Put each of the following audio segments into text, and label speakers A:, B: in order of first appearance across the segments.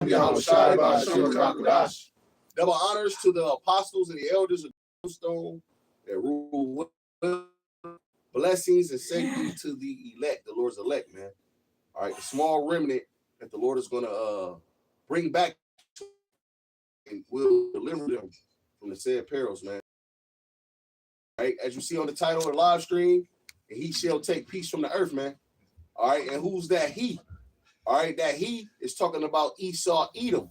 A: Yahushua Ba'Shem Rakadash. Double honors to the apostles and the elders of Stone that rule with blessings and safety to the elect, the Lord's elect, man. All right, the small remnant that the Lord is going to bring back and will deliver them from the said perils, man. All right, as you see on the title of the live stream, and he shall take peace from the earth, man. All right, and who's that he? All right, that he is talking about Esau, Edom.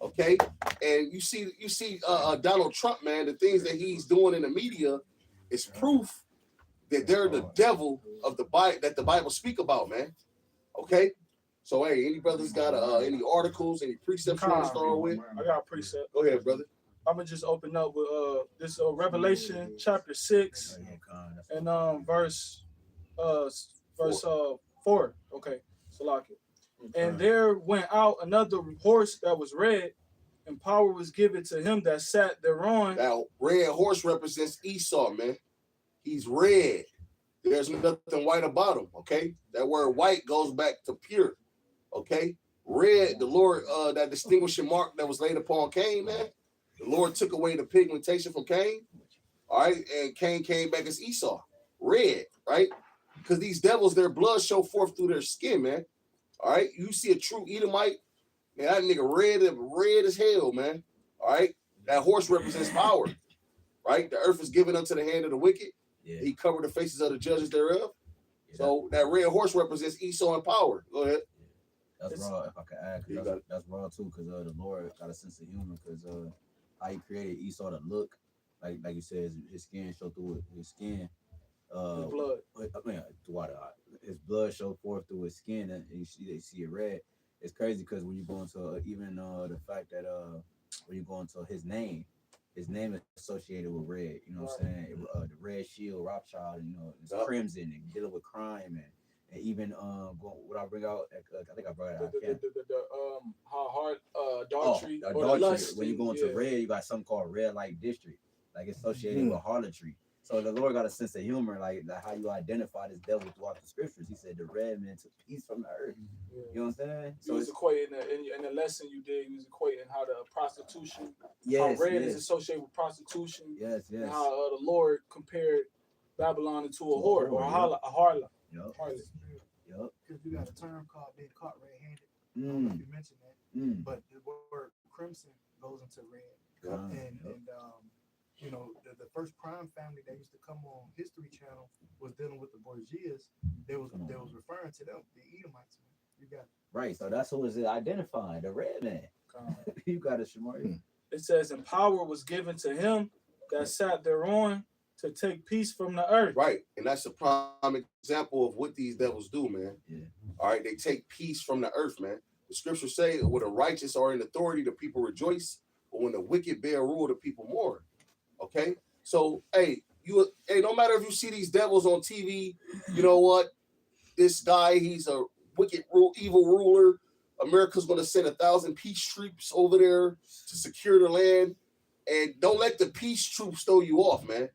A: Okay, and you see Donald Trump, man. The things that he's doing in the media is proof that they're the devil of the Bible that the Bible speak about, man. Okay, so hey, any brothers got any articles, any precepts you want to start with?
B: I got a precept.
A: Go ahead, brother.
B: I'm gonna just open up with this Revelation chapter 6 and verse 4. Okay, Salakia. And there went out another horse that was red, and power was given to him that sat thereon.
A: That red horse represents Esau, man. He's red. There's nothing white about him, okay? That word white goes back to pure, okay? Red, the Lord, that distinguishing mark that was laid upon Cain, man. The Lord took away the pigmentation from Cain, all right? And Cain came back as Esau, red, right? Because these devils, their blood show forth through their skin, man. All right, you see a true Edomite, man, that nigga red as hell, man. All right, that horse represents power, right? The earth is given unto the hand of the wicked. Yeah. He covered the faces of the judges thereof. Yeah. So that red horse represents Esau and power. Go ahead.
C: That's raw. If I could add, that's raw too, because the Lord got a sense of humor, because how he created Esau to look like you said, his skin show through his skin.
B: His blood.
C: I mean, his blood showed forth through his skin, and you see it red. It's crazy because when you go into even the fact that when you go into his name is associated with red. You know what I'm saying? The red shield, Rothschild, you know, it's crimson and dealing with crime and even what I bring out, I think I brought it out.
B: How hard adultery.
C: Adultery. When you go into red, you got something called red light district, like it's associated with harlotry. So the Lord got a sense of humor, like how you identify this devil throughout the scriptures. He said the red man took peace from the earth. Yeah. You know what I'm saying?
B: So it's equating in the lesson you did. You was equating how the prostitution, how red is associated with prostitution.
C: Yes.
B: And how the Lord compared Babylon into a whore or a harlot.
D: Yep. Because you got a term called being caught red-handed. I don't know if you mentioned that, but the word crimson goes into red, and you know, the first crime family that used to come on History Channel was dealing with the Borgias. They was referring to them, the Edomites. Man. You got it.
C: Right. So that's who is identifying the red man. You got it, Shamari.
B: It says, and power was given to him that sat thereon to take peace from the earth.
A: Right. And that's a prime example of what these devils do, man.
C: Yeah.
A: All right. They take peace from the earth, man. The scriptures say when the righteous are in authority, the people rejoice. But when the wicked bear rule, the people mourn. Okay, so hey, no matter if you see these devils on TV, you know what? This guy, he's a wicked, evil ruler. America's gonna send 1,000 peace troops over there to secure the land, and don't let the peace troops throw you off, man.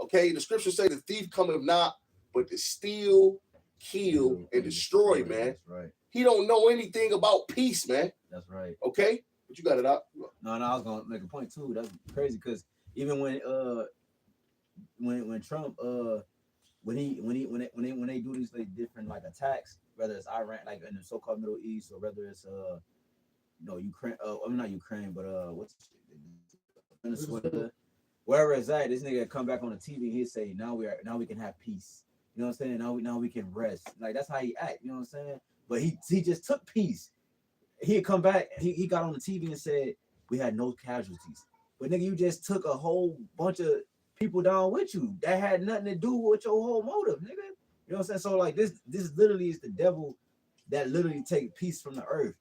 A: Okay, the scriptures say the thief cometh not, but to steal, kill, and destroy, man.
C: That's right.
A: He don't know anything about peace, man.
C: That's right.
A: Okay, but you got it out.
C: No, I was gonna make a point too. That's crazy because. Even when Trump when they do these like different like attacks, whether it's Iran, like in the so-called Middle East, or whether it's Ukraine, I'm not Ukraine, but what's Venezuela, wherever it's at, this nigga come back on the TV, he'd say now we can have peace. You know what I'm saying? Now we can rest. Like that's how he act. You know what I'm saying? But he just took peace. He'd come back. He got on the TV and said we had no casualties. But nigga, you just took a whole bunch of people down with you that had nothing to do with your whole motive, nigga. You know what I'm saying? So like this literally is the devil that literally take peace from the earth.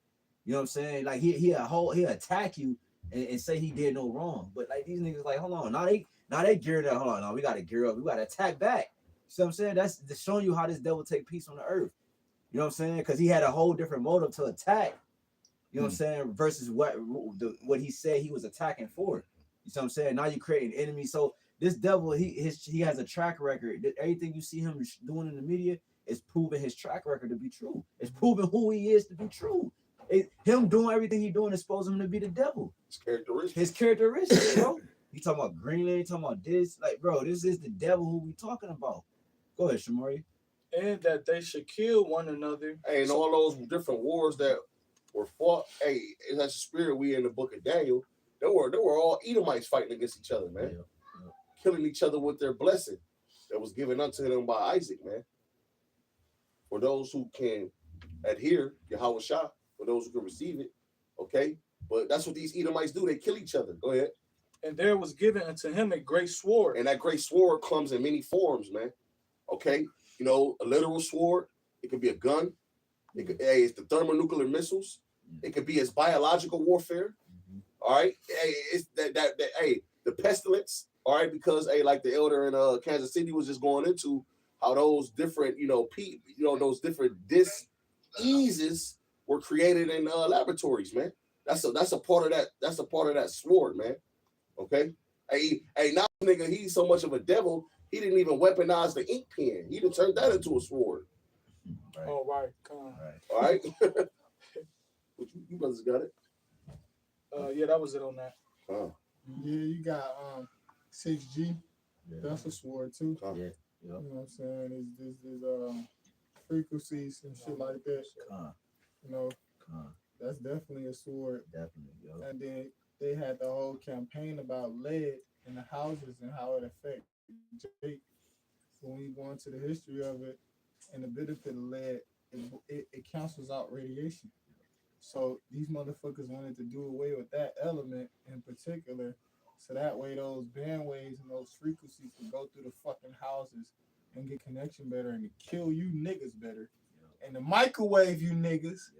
C: You know what I'm saying? Like he'll attack you and say he did no wrong. But like these niggas like, hold on, now they geared up. Hold on, no, we gotta gear up. We gotta attack back. You see what I'm saying? That's showing you how this devil take peace from the earth. You know what I'm saying? Because he had a whole different motive to attack. You know what I'm saying? Versus what he said he was attacking for. You see what I'm saying? Now you're creating enemies. So this devil, he has a track record. Everything you see him doing in the media is proving his track record to be true. It's proving who he is to be true. him doing everything he doing exposing him to be the devil.
A: It's characteristic.
C: His characteristics, bro. You talking about Greenland, you talking about this, like, bro, this is the devil who we talking about. Go ahead, Shamari.
B: And that they should kill one another.
A: Hey, and all those different wars that were fought. Hey, that's the spirit we in the book of Daniel. They were all Edomites fighting against each other, man.
C: Yeah.
A: Killing each other with their blessing that was given unto them by Isaac, man. For those who can adhere, Yahweh Shah, for those who can receive it, okay? But that's what these Edomites do. They kill each other. Go ahead.
B: And there was given unto him a great sword.
A: And that great sword comes in many forms, man. Okay? You know, a literal sword. It could be a gun. It could, hey, it's the thermonuclear missiles. It could be as biological warfare. All right? Hey, it's that hey, the pestilence. All right? Because, hey, like the elder in Kansas City was just going into how those different, those different diseases were created in laboratories, man. That's a part of that. That's a part of that sword, man. Okay. Hey, now nigga, he's so much of a devil. He didn't even weaponize the ink pen. He done turned that into a sword.
C: Right.
B: Oh, right. Come on.
C: Right.
A: All right. you brothers got it.
B: Yeah, that was it on that.
A: Oh.
E: Yeah, you got 6G.
C: Yeah.
E: That's a sword too.
A: Oh.
C: Yeah.
E: You know what I'm saying? There's frequencies and shit like that. You know, that's definitely a sword.
C: Definitely, yo.
E: And then they had the whole campaign about lead in the houses and how it affects Jake. So when you go into the history of it and the benefit of lead, it cancels out radiation. So these motherfuckers wanted to do away with that element in particular, so that way those band waves and those frequencies can go through the fucking houses and get connection better and to kill you niggas better. And the microwave you niggas.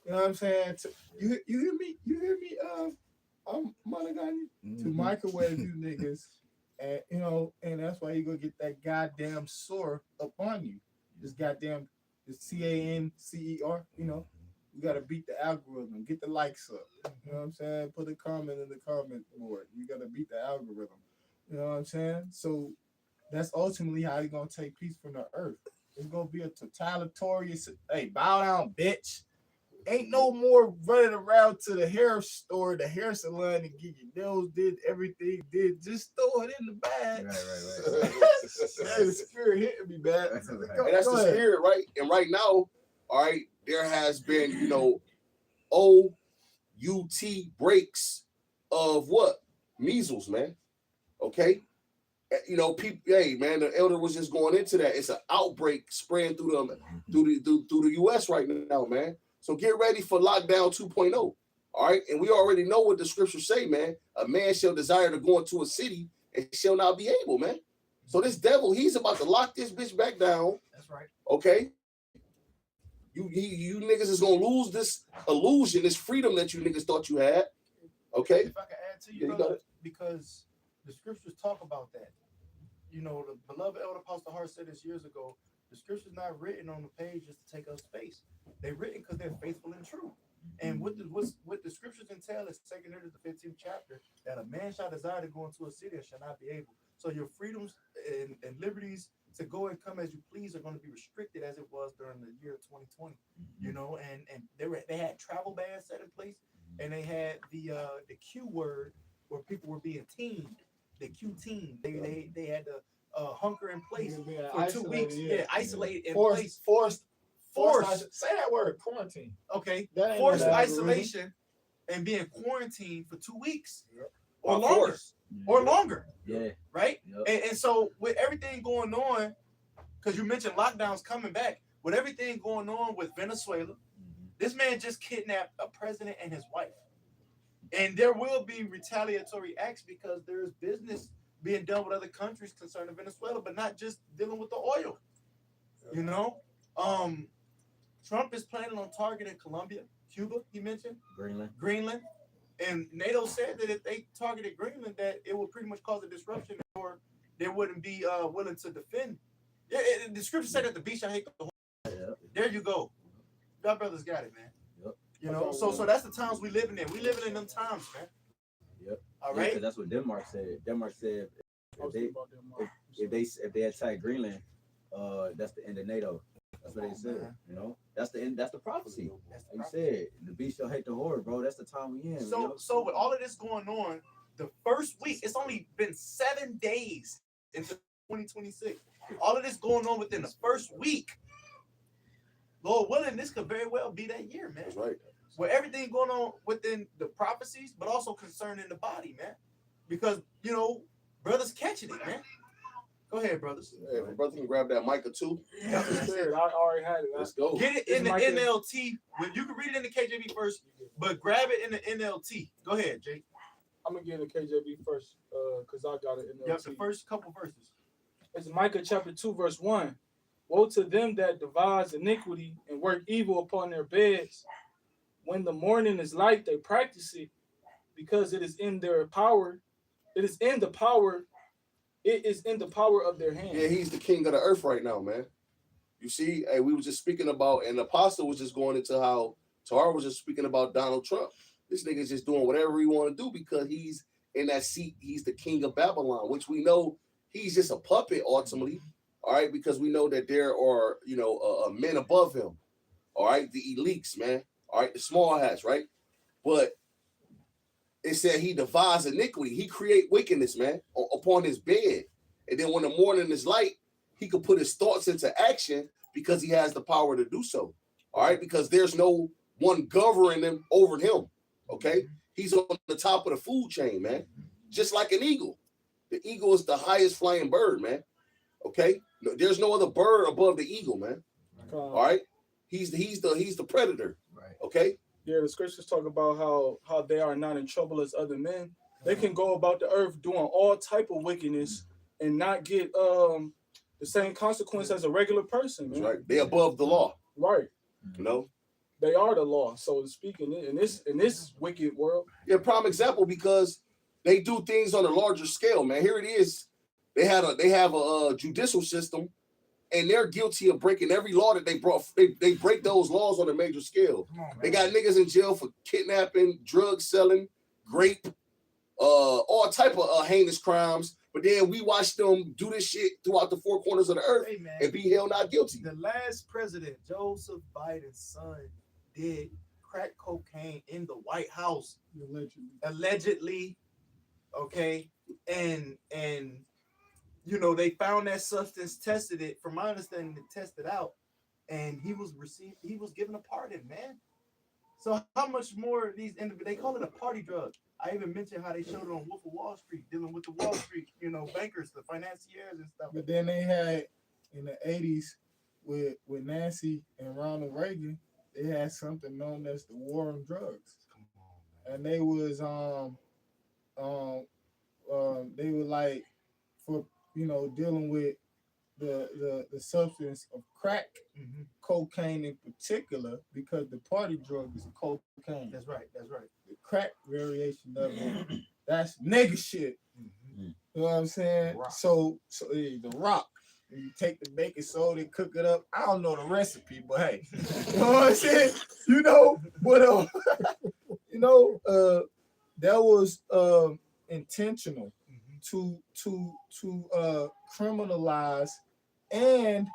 E: You know what I'm saying? You hear me? You hear me? I'm Monaghan to microwave you niggas, and and that's why you gonna get that goddamn sore up on you. This goddamn the CANCER. You gotta beat the algorithm. Get the likes up. You know what I'm saying? Put a comment in the comment board. You gotta beat the algorithm. You know what I'm saying? So that's ultimately how you're gonna take peace from the earth. It's gonna be a totalitarian. Hey, bow down, bitch. Ain't no more running around to the hair store, the hair salon, and get your nails did, everything did. Just throw it in the bag.
C: Right.
E: Hey, the spirit hitting me, man.
C: Right.
A: And that's the spirit, right? And right now, all right, there has been, OUT breaks of what? Measles, man. Okay? People, hey, man, the elder was just going into that. It's an outbreak spreading through the US right now, man. So get ready for lockdown 2.0. All right. And we already know what the scriptures say, man. A man shall desire to go into a city and shall not be able, man. So this devil, he's about to lock this bitch back down.
D: That's right.
A: Okay. You niggas is gonna lose this illusion, this freedom that you niggas thought you had. Okay.
D: If I can add to you,
A: Yeah, you
D: brother,
A: got it.
D: because the scriptures talk about that. The beloved elder Apostle Hart said this years ago. The scriptures not written on the page just to take up space. They're written because they're faithful and true. And what the scriptures entail is 2 Corinthians the 15th chapter, that a man shall desire to go into a city and shall not be able. So your freedoms and liberties to go and come as you please are going to be restricted as it was during the year 2020. And they had travel bans set in place, and they had the Q word where people were being teamed, the Q team. They had to hunker in place for 2 weeks. Isolated in place.
E: Forced.
D: Say that word.
E: Quarantine.
D: Okay.
E: That ain't
D: Forced
E: no
D: isolation and being quarantined for 2 weeks or
A: By
D: longer.
A: force.
D: Or longer.
C: Yeah.
D: Right?
C: Yep.
D: And so with everything going on, because you mentioned lockdowns coming back, with everything going on with Venezuela, this man just kidnapped a president and his wife. And there will be retaliatory acts because there's business being done with other countries concerning Venezuela, but not just dealing with the oil. Trump is planning on targeting Colombia, Cuba, he mentioned, Greenland. And NATO said that if they targeted Greenland, that it would pretty much cause a disruption, or they wouldn't be willing to defend. The scripture said at the beach, I hate the whole. There you go. God brothers got it, man.
C: Yep.
D: So that's the times we living in. We living in them times, man.
C: Yep.
D: All right.
C: Yeah, that's what Denmark said. Denmark said if they attack Greenland, that's the end of NATO. That's what they said. You know, that's the prophecy.
F: That's the
C: Like you
F: prophecy.
C: said, the beast shall hate the horde, bro. That's the time we in.
F: So,
C: you know?
F: so with all of this going on, the first week, it's only been 7 days into 2026. All of this going on within the first week. Lord willing, this could very well be that year, man.
A: That's right.
F: With everything going on within the prophecies, but also concerning the body, man. Because, you know, brothers catching it, man. Go ahead, brothers.
A: Hey, if a brother can grab that Micah too.
B: That's the spirit. I already had it.
A: Let's go.
F: Get it in the
B: It's Micah.
F: NLT. You can read it in the KJV first, but grab it in the NLT. Go ahead, Jake.
B: I'm gonna get the KJV first, cause I got it in
F: You have the first couple verses.
B: It's Micah chapter 2, verse 1. Woe to them that devise iniquity and work evil upon their beds. When the morning is light, they practice it, because it is in their power. It is in the power. It is in the power of their hand.
A: Yeah, he's the king of the earth right now, man. You see, hey, we were just speaking about, and the apostle was just going into how Tahar was just speaking about Donald Trump. This nigga's just doing whatever he want to do because he's in that seat. He's the king of Babylon, which we know he's just a puppet ultimately. All right, because we know that there are, you know, men above him. All right, the elites, man. All right, the small hats, right? But it said he devised iniquity. He create wickedness, man, upon his bed. And then when the morning is light, he could put his thoughts into action because he has the power to do so. All right, because there's no one governing him over him. Okay, he's on the top of the food chain, man, just like an eagle. The eagle is the highest flying bird, man. Okay, no, there's no other bird above the eagle, man. All right, he's the predator.
C: Right.
A: Okay.
B: Yeah, the scriptures talk about how they are not in trouble as other men. They can go about the earth doing all type of wickedness and not get the same consequence as a regular person.
A: That's
B: Man.
A: right. They above the law.
B: Right.
A: You know.
B: They are the law, so to speak, in this wicked world.
A: Yeah, prime example because they do things on a larger scale, man. Here it is. They have a judicial system, and they're guilty of breaking every law that they brought. They break those laws on a major scale. They got niggas in jail for kidnapping, drug selling, rape, all type of heinous crimes. But then we watch them do this shit throughout the four corners of the earth
F: Hey, man.
A: and be held not guilty.
F: The last president, Joseph Biden's son, did crack cocaine in the White House. Allegedly. Okay. And you know, they found that substance, tested it. From my understanding, they tested out, and he was given a pardon, man. So how much more these they call it a party drug. I even mentioned how they showed it on Wolf of Wall Street, dealing with the Wall Street, you know, bankers, the financiers and stuff.
E: But then they had in the 80s with Nancy and Ronald Reagan, they had something known as the war on drugs. And they was they were like, for, you know, dealing with the substance of crack, cocaine in particular, because the party drug is cocaine.
F: That's right. That's right.
E: The crack variation of it, that's nigga shit. You know what I'm saying?
F: Rock.
E: So the rock. And you take the baking soda and cook it up. I don't know the recipe, but hey, you know what I'm saying? You know, but you know, that was intentional to criminalize and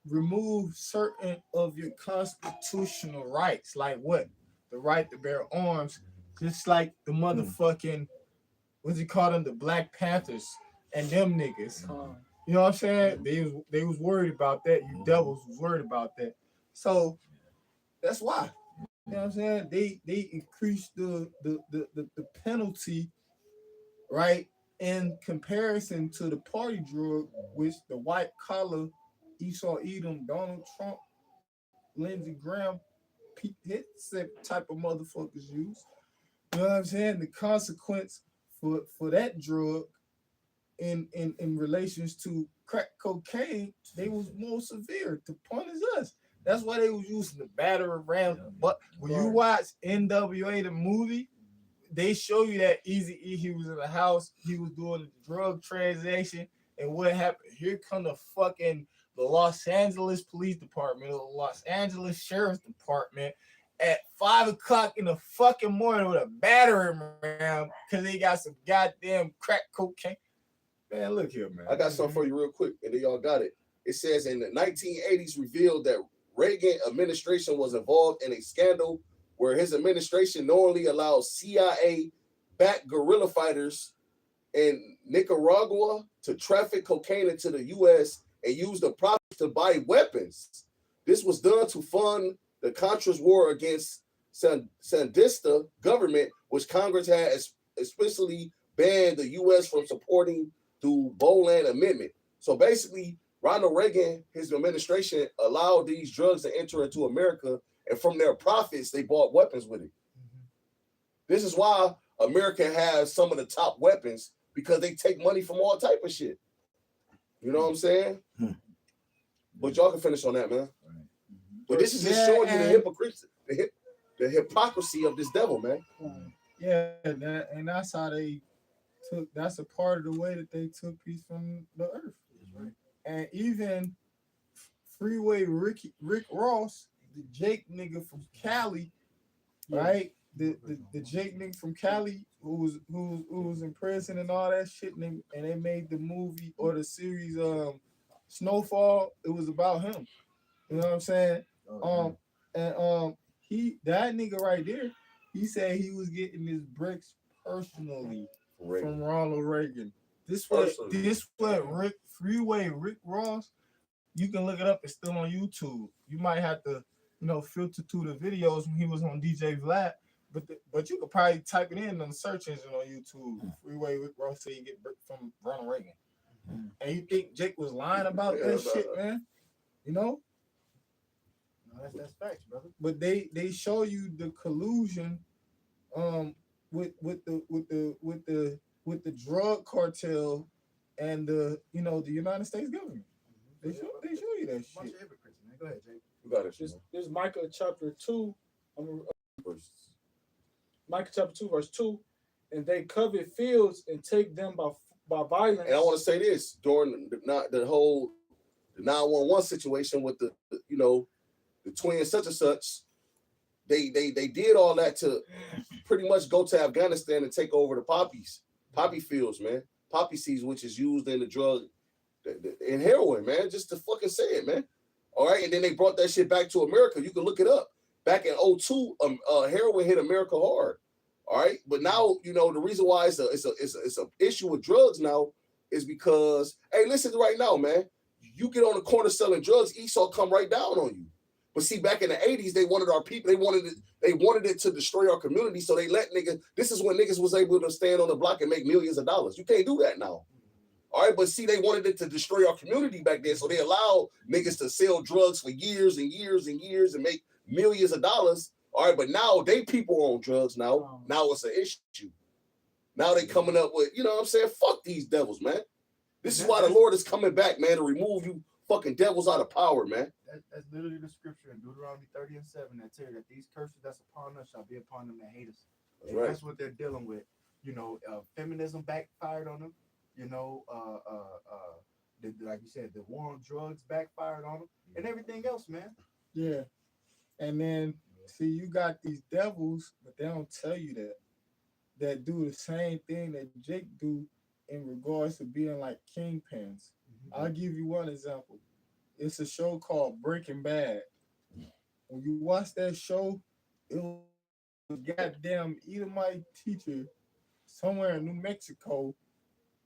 E: remove certain of your constitutional rights, like what? The right to bear arms, just like the motherfucking, what's he call them? The Black Panthers and them niggas. You know what I'm saying? They was worried about that. You devils was worried about that. So that's why. You know what I'm saying? They increased the penalty, right, in comparison to the party drug, which the white collar, Esau Edom, Donald Trump, Lindsey Graham, Pete Hegseth type of motherfuckers use. You know what I'm saying? The consequence for that drug in relations to crack cocaine, they was more severe to punish us. That's why they was using the battering ram. But when you watch NWA the movie, they show you that Eazy-E, he was in the house, he was doing a drug transaction, and what happened? Here come the Los Angeles Police Department, or the Los Angeles Sheriff's Department at 5 o'clock in the fucking morning with a battering ram because they got some goddamn crack cocaine. Man, look here, man.
A: I got something for you real quick, and then y'all got it. It says in the 1980s revealed that Reagan administration was involved in a scandal where his administration knowingly allowed CIA-backed guerrilla fighters in Nicaragua to traffic cocaine into the U.S. and use the profits to buy weapons. This was done to fund the Contras war against Sandinista government, which Congress had especially banned the U.S. from supporting through Boland Amendment. So basically, Ronald Reagan, his administration, allowed these drugs to enter into America, and from their profits, they bought weapons with it. This is why America has some of the top weapons, because they take money from all type of shit. You know what I'm saying? But y'all can finish on that, man. But this is just showing you the hypocrisy, the hypocrisy of this devil, man.
E: Yeah, and that's how they took. That's a part of the way that they took peace from the earth. Right. And even Freeway Rick Ross, the Jake nigga from Cali, right? The Jake nigga from Cali who was in prison and all that shit, and they made the movie or the series Snowfall. It was about him. You know what I'm saying? He, that nigga right there, he said he was getting his bricks personally from Ronald Reagan. This what Freeway Rick Ross. You can look it up. It's still on YouTube. You might have to, filter through the videos when he was on DJ Vlad. But you could probably type it in on the search engine on YouTube. Freeway Rick Ross said you get brick from Ronald Reagan. And you think Jake was lying about that shit, man? No, that's facts, brother. But they show you the collusion with the drug cartel and the United States government. They show you that shit. Bunch of hypocrites, man. Go ahead, Jake.
A: You got it.
B: This is Micah chapter 2. Micah chapter 2, verse 2. And they covet fields and take them by violence.
A: And I want to say this during the whole 911 situation with the twin such and such. They did all that to pretty much go to Afghanistan and take over the poppy fields, man. Poppy seeds, which is used in the drug, in heroin, man. Just to fucking say it, man. All right, and then they brought that shit back to America. You can look it up. Back in 2002, heroin hit America hard. All right, but now the reason why it's a issue with drugs now is because, hey, listen right now, man. You get on the corner selling drugs, Esau come right down on you. But see, back in the 80s, they wanted our people. They wanted it to destroy our community. So they let niggas. This is when niggas was able to stand on the block and make millions of dollars. You can't do that now. All right, but see, they wanted it to destroy our community back then. So they allowed niggas to sell drugs for years and years and years and make millions of dollars. All right, but now they people on drugs now. Now it's an issue. Now they coming up with, what I'm saying? Fuck these devils, man. This is why the Lord is coming back, man, to remove you fucking devils out of power, man.
F: That's literally the scripture in Deuteronomy 30:7 that tells you that these curses that's upon us shall be upon them that hate us.
A: That's right.
F: That's what they're dealing with. Feminism backfired on them. Like you said, the war on drugs backfired on them, and everything else, man.
E: Yeah, and then see, you got these devils, but they don't tell you that do the same thing that Jake do in regards to being like kingpins. I'll give you one example. It's a show called Breaking Bad. When you watch that show, it was a goddamn Edomite teacher somewhere in New Mexico,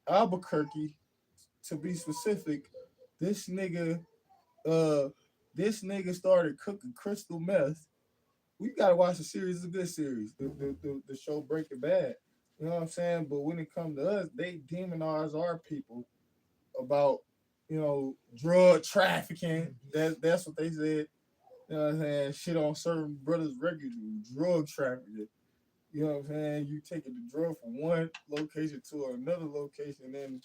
E: Albuquerque, to be specific. This nigga started cooking crystal meth. We gotta watch the series. It's a good series. The show Breaking Bad. You know what I'm saying? But when it comes to us, they demonize our people about drug trafficking. That's what they said. You know what I'm saying? Shit on certain brothers regularly, drug trafficking. You know what I'm saying? You taking the drug from one location to another location and then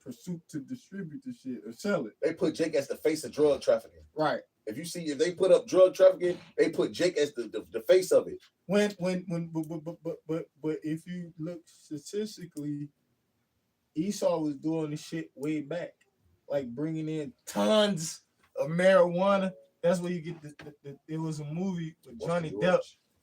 E: pursue to distribute the shit or sell it.
A: They put Jake as the face of drug trafficking.
E: Right.
A: If they put up drug trafficking, they put Jake as the face of it.
E: But if you look statistically, Esau was doing the shit way back, like bringing in tons of marijuana. That's where you get it was a movie with Johnny Depp,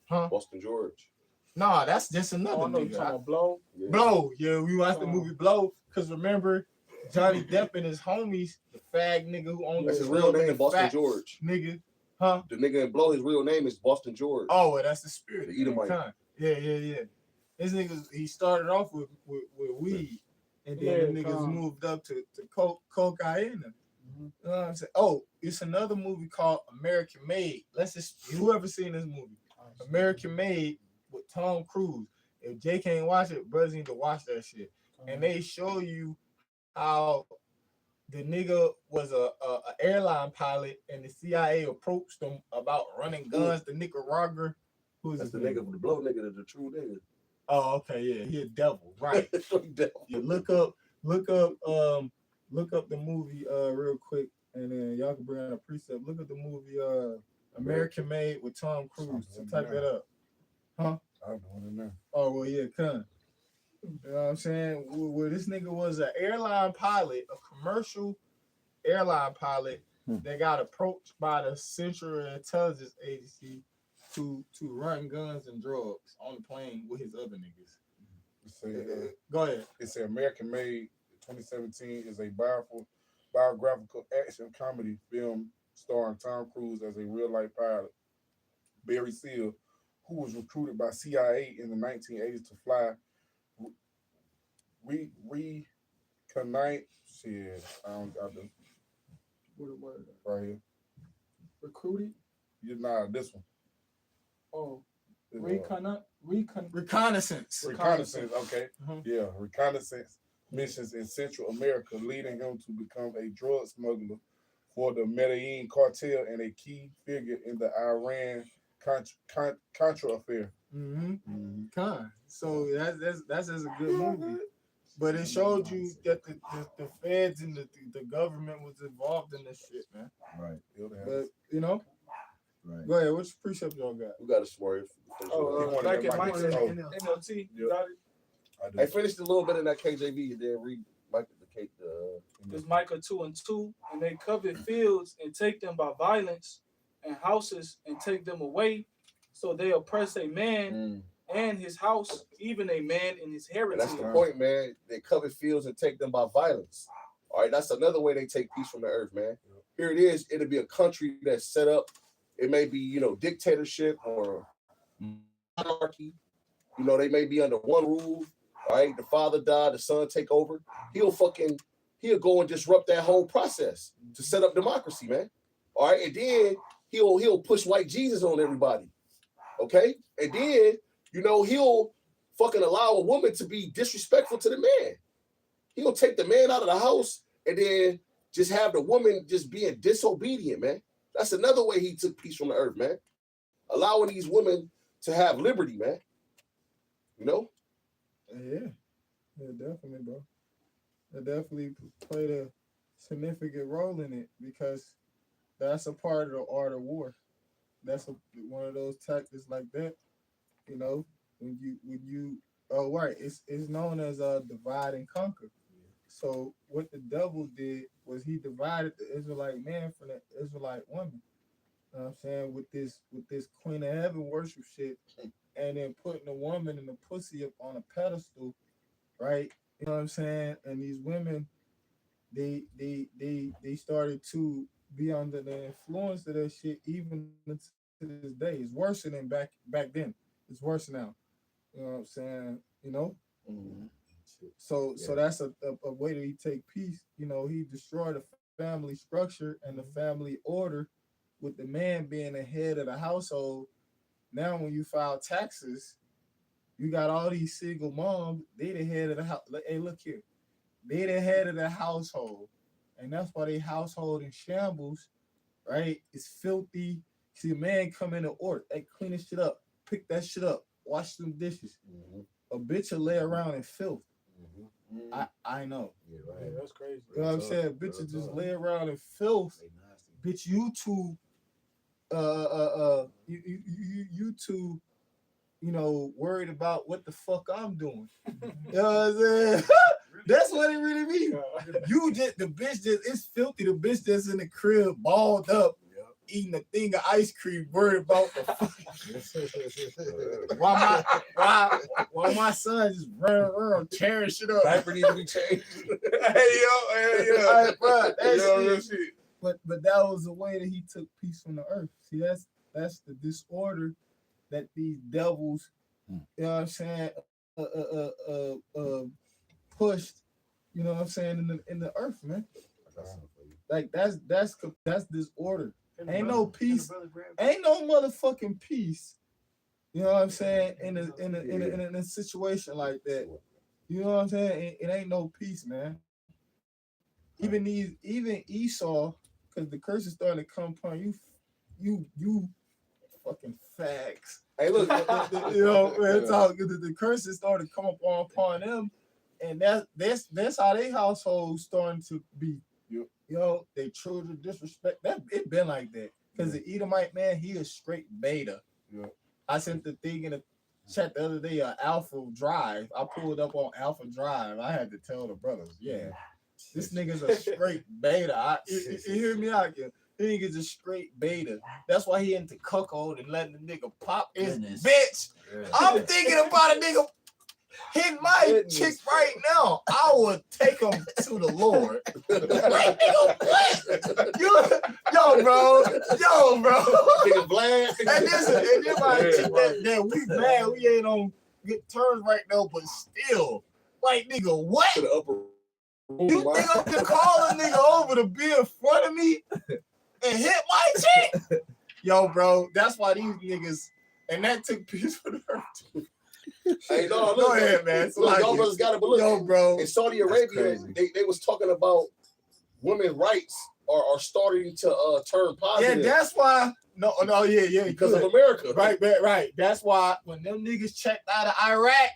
E: huh?
A: Boston George.
E: Nah, that's just another nigga.
B: Blow.
E: Yeah. Blow. Yeah, we watched the movie Blow because remember Johnny Depp and his homies, the fag nigga who owns
A: That's
E: the
A: his real
E: club and
A: name,
E: the
A: Boston
E: fat
A: George.
E: nigga, huh?
A: The nigga in Blow, his real name is Boston George.
E: Oh, well, that's the spirit.
A: The Edomite.
E: Yeah. This nigga, he started off with weed, and then the niggas moved up to cocaine. You know what I'm saying? Oh, it's another movie called American Made. Let's just whoever seen this movie, American Made with Tom Cruise. If Jay can't watch it, brothers need to watch that shit. And they show you how the nigga was a airline pilot, and the CIA approached him about running guns to Nicaragua. Who's
A: That's
E: this
A: the nigga, the Blow nigga, the true nigga.
E: Oh, okay, yeah, he a devil, right?
A: Devil.
E: You look up the movie real quick, and then y'all can bring out a precept. Look at the movie American Made with Tom Cruise. So type that up, huh?
G: I'm doing it now.
E: Oh well, yeah, come. You know what I'm saying? Well, this nigga was an airline pilot, a commercial airline pilot that got approached by the Central Intelligence Agency to run guns and drugs on the plane with his other niggas. Go ahead.
G: It's an American Made 2017 is a biographical action comedy film starring Tom Cruise as a real life pilot. Barry Seal, who was recruited by CIA in the 1980s to fly right here.
B: Recruited?
G: This one.
B: Oh,
G: This,
E: Reconnaissance.
G: reconnaissance. Okay.
E: Mhm.
G: Yeah, reconnaissance missions in Central America, leading him to become a drug smuggler for the Medellin cartel and a key figure in the Iran Contra affair.
E: So that's just a good movie. But it showed you that the feds and the government was involved in this shit, man.
C: Right.
E: But you know,
C: Right.
E: go ahead. Which precept y'all got?
A: We got a swear.
B: Back in
G: Mike.
B: Mike's NLT, you got it?
G: I do.
A: I finished a little bit in that KJV and then read Mike the
B: It's Micah 2:2, and they covet fields and take them by violence, and houses and take them away. So they oppress a man and his house, even a man in his
A: And
B: heritage.
A: that's the point, man. They covet fields and take them by violence. All right, that's another way they take peace from the earth, man. Here it is. It'll be a country that's set up. It may be, dictatorship or monarchy. They may be under one rule. All right, the father died, the son take over. He'll go and disrupt that whole process to set up democracy, man. All right, and then he'll push white Jesus on everybody. Okay, and then he'll fucking allow a woman to be disrespectful to the man. He'll take the man out of the house and then just have the woman just being disobedient, man. That's another way he took peace from the earth, man. Allowing these women to have liberty, man.
E: Yeah, definitely, bro. It definitely played a significant role in it because that's a part of the art of war. That's one of those tactics like that. When you right, it's known as a divide and conquer. So what the devil did was he divided the Israelite man from the Israelite woman. You know what I'm saying? With this Queen of Heaven worship shit, and then putting the woman and the pussy up on a pedestal, right? You know what I'm saying? And these women, they started to be under the influence of that shit even to this day. It's worse than back then. It's worse now. You know what I'm saying? So that's a way that he take peace. He destroyed the family structure and the family order with the man being the head of the household. Now when you file taxes, you got all these single moms, they the head of the house. Hey, look here. They the head of the household. And that's why they household in shambles, right? It's filthy. See a man come in and order, hey, clean this shit up, pick that shit up, wash some dishes. A bitch will lay around in filth. I know.
B: Yeah, that's crazy.
E: You know what I'm saying? Bitches just lay around in filth. Bitch, you two worried about what the fuck I'm doing. You know what I'm saying? That's what it really means. The bitch it's filthy. The bitch that's in the crib balled up, eating a thing of ice cream, worried about the why my son just running around tearing shit up.
G: Diaper need to be changed.
E: Hey, bro,
G: Real shit.
E: But that was the way that he took peace from the earth. See, that's the disorder that these devils, you know what I'm saying, pushed, you know what I'm saying, in the earth, man. Like that's disorder. Ain't no peace. Ain't no motherfucking peace. You know what I'm saying? In a situation like that. You know what I'm saying? It ain't no peace, man. Even Esau, because the curse is starting to come upon you fucking fags.
A: Hey, look,
E: You know, man, the curse is starting to come upon them, and that's how their household starting to be.
G: Yep.
E: You know, they children disrespect. That it been like that. Because the Edomite man, he is straight beta.
G: Yeah.
E: I sent the thing in the chat the other day, Alpha Drive. I pulled up on Alpha Drive. I had to tell the brothers, yeah, this nigga's a straight beta. You hear me out here? This nigga's a straight beta. That's why he into cuckold and letting the nigga pop his bitch.
C: Yeah.
E: I'm thinking about a nigga hitting my chick right now. I would take him to the Lord. Like, nigga, what? Yo, bro.
A: nigga blast.
E: And this my chick that we mad, we ain't on good terms right now, but still, like, nigga, what?
A: To the upper room.
E: You think I'm gonna call a nigga over to be in front of me and hit my chick? Yo, bro, that's why these niggas, and that took peace for the earth.
A: Hey, no,
E: Go ahead, man.
A: Look,
E: Like
A: y'all brothers got it, but look,
E: yo, bro.
A: in Saudi Arabia, they was talking about women's rights are starting to turn
E: Yeah,
A: positive
E: that's why. No, yeah,
A: because of America.
E: Right. That's why when them niggas checked out of Iraq,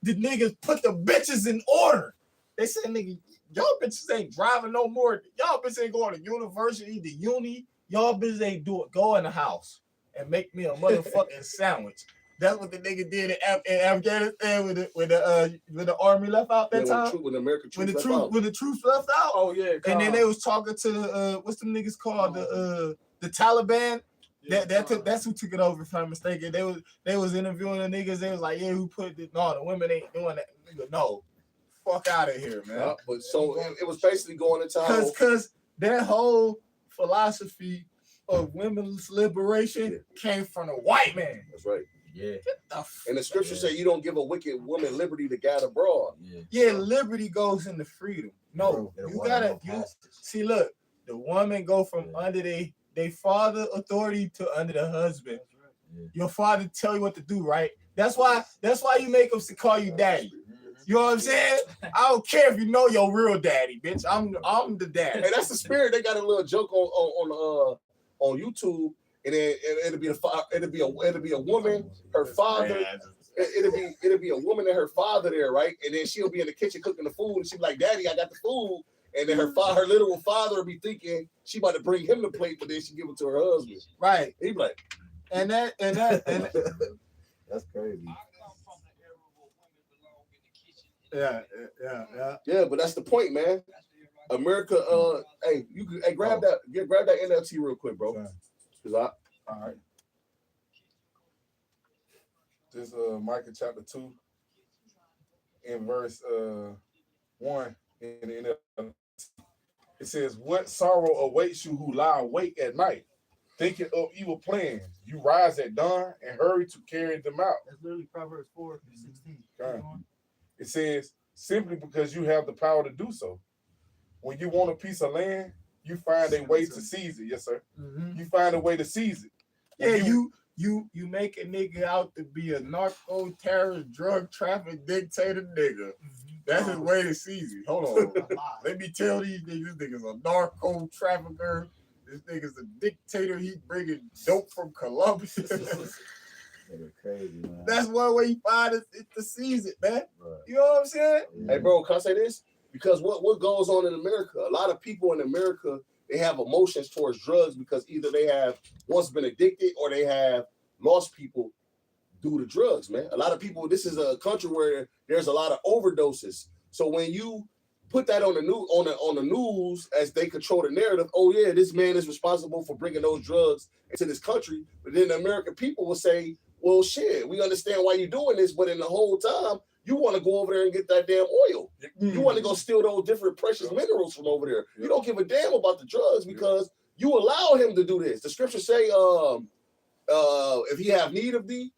E: the niggas put the bitches in order. They said, nigga, y'all bitches ain't driving no more. Y'all bitches ain't going to university, the uni. Y'all bitches ain't go in the house and make me a motherfucking sandwich. That's what the nigga did in Afghanistan when the army left out that time.
A: When American troops
E: When the troops left out.
B: Oh yeah.
E: And then they was talking to the what's the niggas called, the Taliban. That's who took it over, if I'm mistaken. They was interviewing the niggas. They was like, yeah, who put it? No, the women ain't doing that. Nigga, no, fuck out of here, man.
A: But so it was basically going into how
E: because that whole philosophy of women's liberation came from a white man.
A: That's right.
C: Yeah.
A: And the scripture say you don't give a wicked woman liberty to gather abroad.
E: Yeah, liberty goes into freedom. No, you gotta see. Look, the woman go from under they father authority to under the husband. Your father tell you what to do, right? That's why you make him call you daddy. You know what I'm saying? I don't care if you know your real daddy, bitch. I'm the daddy.
A: And that's the spirit. They got a little joke on YouTube, and then it'll be a woman, her father. It'll be a woman and her father there, right? And then she'll be in the kitchen cooking the food, and she'll be like, "Daddy, I got the food." And then her literal father will be thinking she about to bring him the plate, but then she give it to her husband.
E: Right.
A: He be like,
E: and that's
C: crazy.
A: Yeah, but that's the point, man. America, hey, grab that NLT real quick, bro.
G: All right. This Micah chapter 2 in verse 1 in the NLT. It says, "What sorrow awaits you who lie awake at night, thinking of evil plans? You rise at dawn and hurry to carry them out."
D: That's literally Proverbs 4:16.
G: Okay. It says, "Simply because you have the power to do so. When you want a piece of land, you find a way to seize it." Yes, sir.
E: Mm-hmm.
G: You find a way to seize it.
E: Yeah, you make a nigga out to be a narco terrorist, drug traffic dictator nigga. That's his way to seize it. Hold on. Let me tell these niggas, this nigga's a narco trafficker. This nigga's a dictator. He bringing dope from Colombia.
C: Crazy, man.
E: That's one way you find it to seize it, man.
C: Right.
E: You know what I'm saying?
A: Hey, bro, can I say this? Because what goes on in America? A lot of people in America, they have emotions towards drugs because either they have once been addicted or they have lost people due to drugs, man. A lot of people, this is a country where there's a lot of overdoses. So when you put that on the news as they control the narrative. Oh yeah, this man is responsible for bringing those drugs into this country. But then the American people will say, well, shit, we understand why you're doing this, but in the whole time, you want to go over there and get that damn oil. You want to go steal those different precious minerals from over there. You don't give a damn about the drugs because you allow him to do this. The scriptures say, if he have need of thee,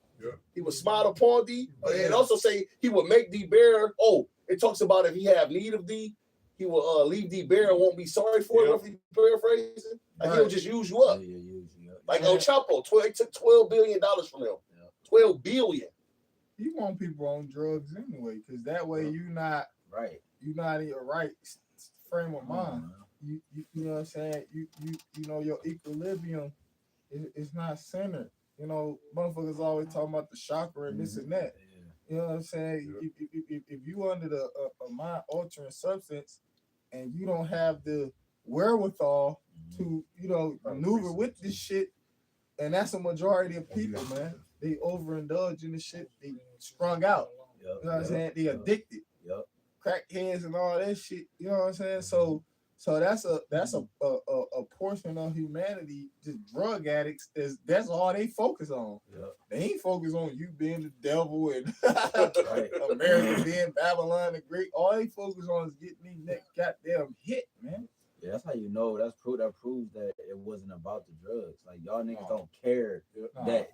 A: he will smile upon thee. And also say he will make thee bear. Oh, it talks about if he have need of thee, he will leave thee bare and won't be sorry for it. Roughly paraphrasing, like he'll just use you up. Like El Chapo, it took $12 billion from him. 12 billion.
E: You want people on drugs anyway, because that way you're not in your right frame of mind. You know what I'm saying? You know your equilibrium is not centered. You know, motherfuckers always talking about the chakra and this and that. You know what I'm saying? If you under a mind altering substance and you don't have the wherewithal to, you know, maneuver with this shit, and that's a majority of people, man. They overindulge in the shit. They sprung out. You know what I'm saying? They addicted. Crackheads and all that shit. You know what I'm saying? So that's a portion of humanity, just drug addicts. That's all they focus on. They ain't focus on you being the devil and America being Babylon the Great. All they focus on is getting these next goddamn hit, man.
C: Yeah, that's how you know. That proves that it wasn't about the drugs. Like y'all niggas don't care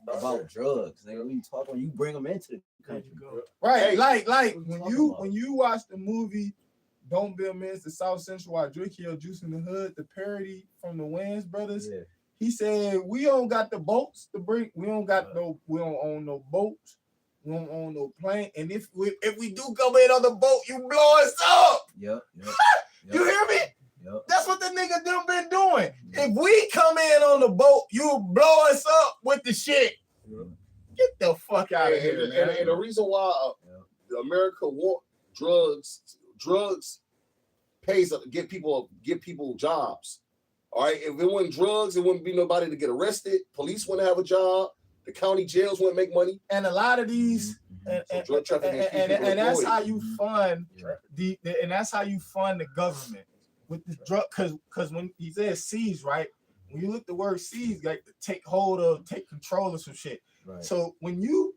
C: about drugs. Like when you talk when you bring them into the country,
E: right? Like when you watch the movie Don't Be a Menace to South Central while Drake Hill Juice in the Hood, the parody from the Wayans brothers. He said we don't got the boats to bring. We don't own no boats. We don't own no plane. And if we do come in on the boat, you blow us up. You hear me? That's what the nigga them been doing. If we come in on the boat, you blow us up with the shit. Get the fuck out of here, man.
A: And the reason why America want drugs pays get people jobs. All right, if it wasn't drugs, it wouldn't be nobody to get arrested. Police wouldn't have a job. The county jails wouldn't make money.
E: And a lot of these, and that's how you fund and that's how you fund the government. With the drug, because when he says seize, right? When you look the word seize, like take control of some shit. Right. So when you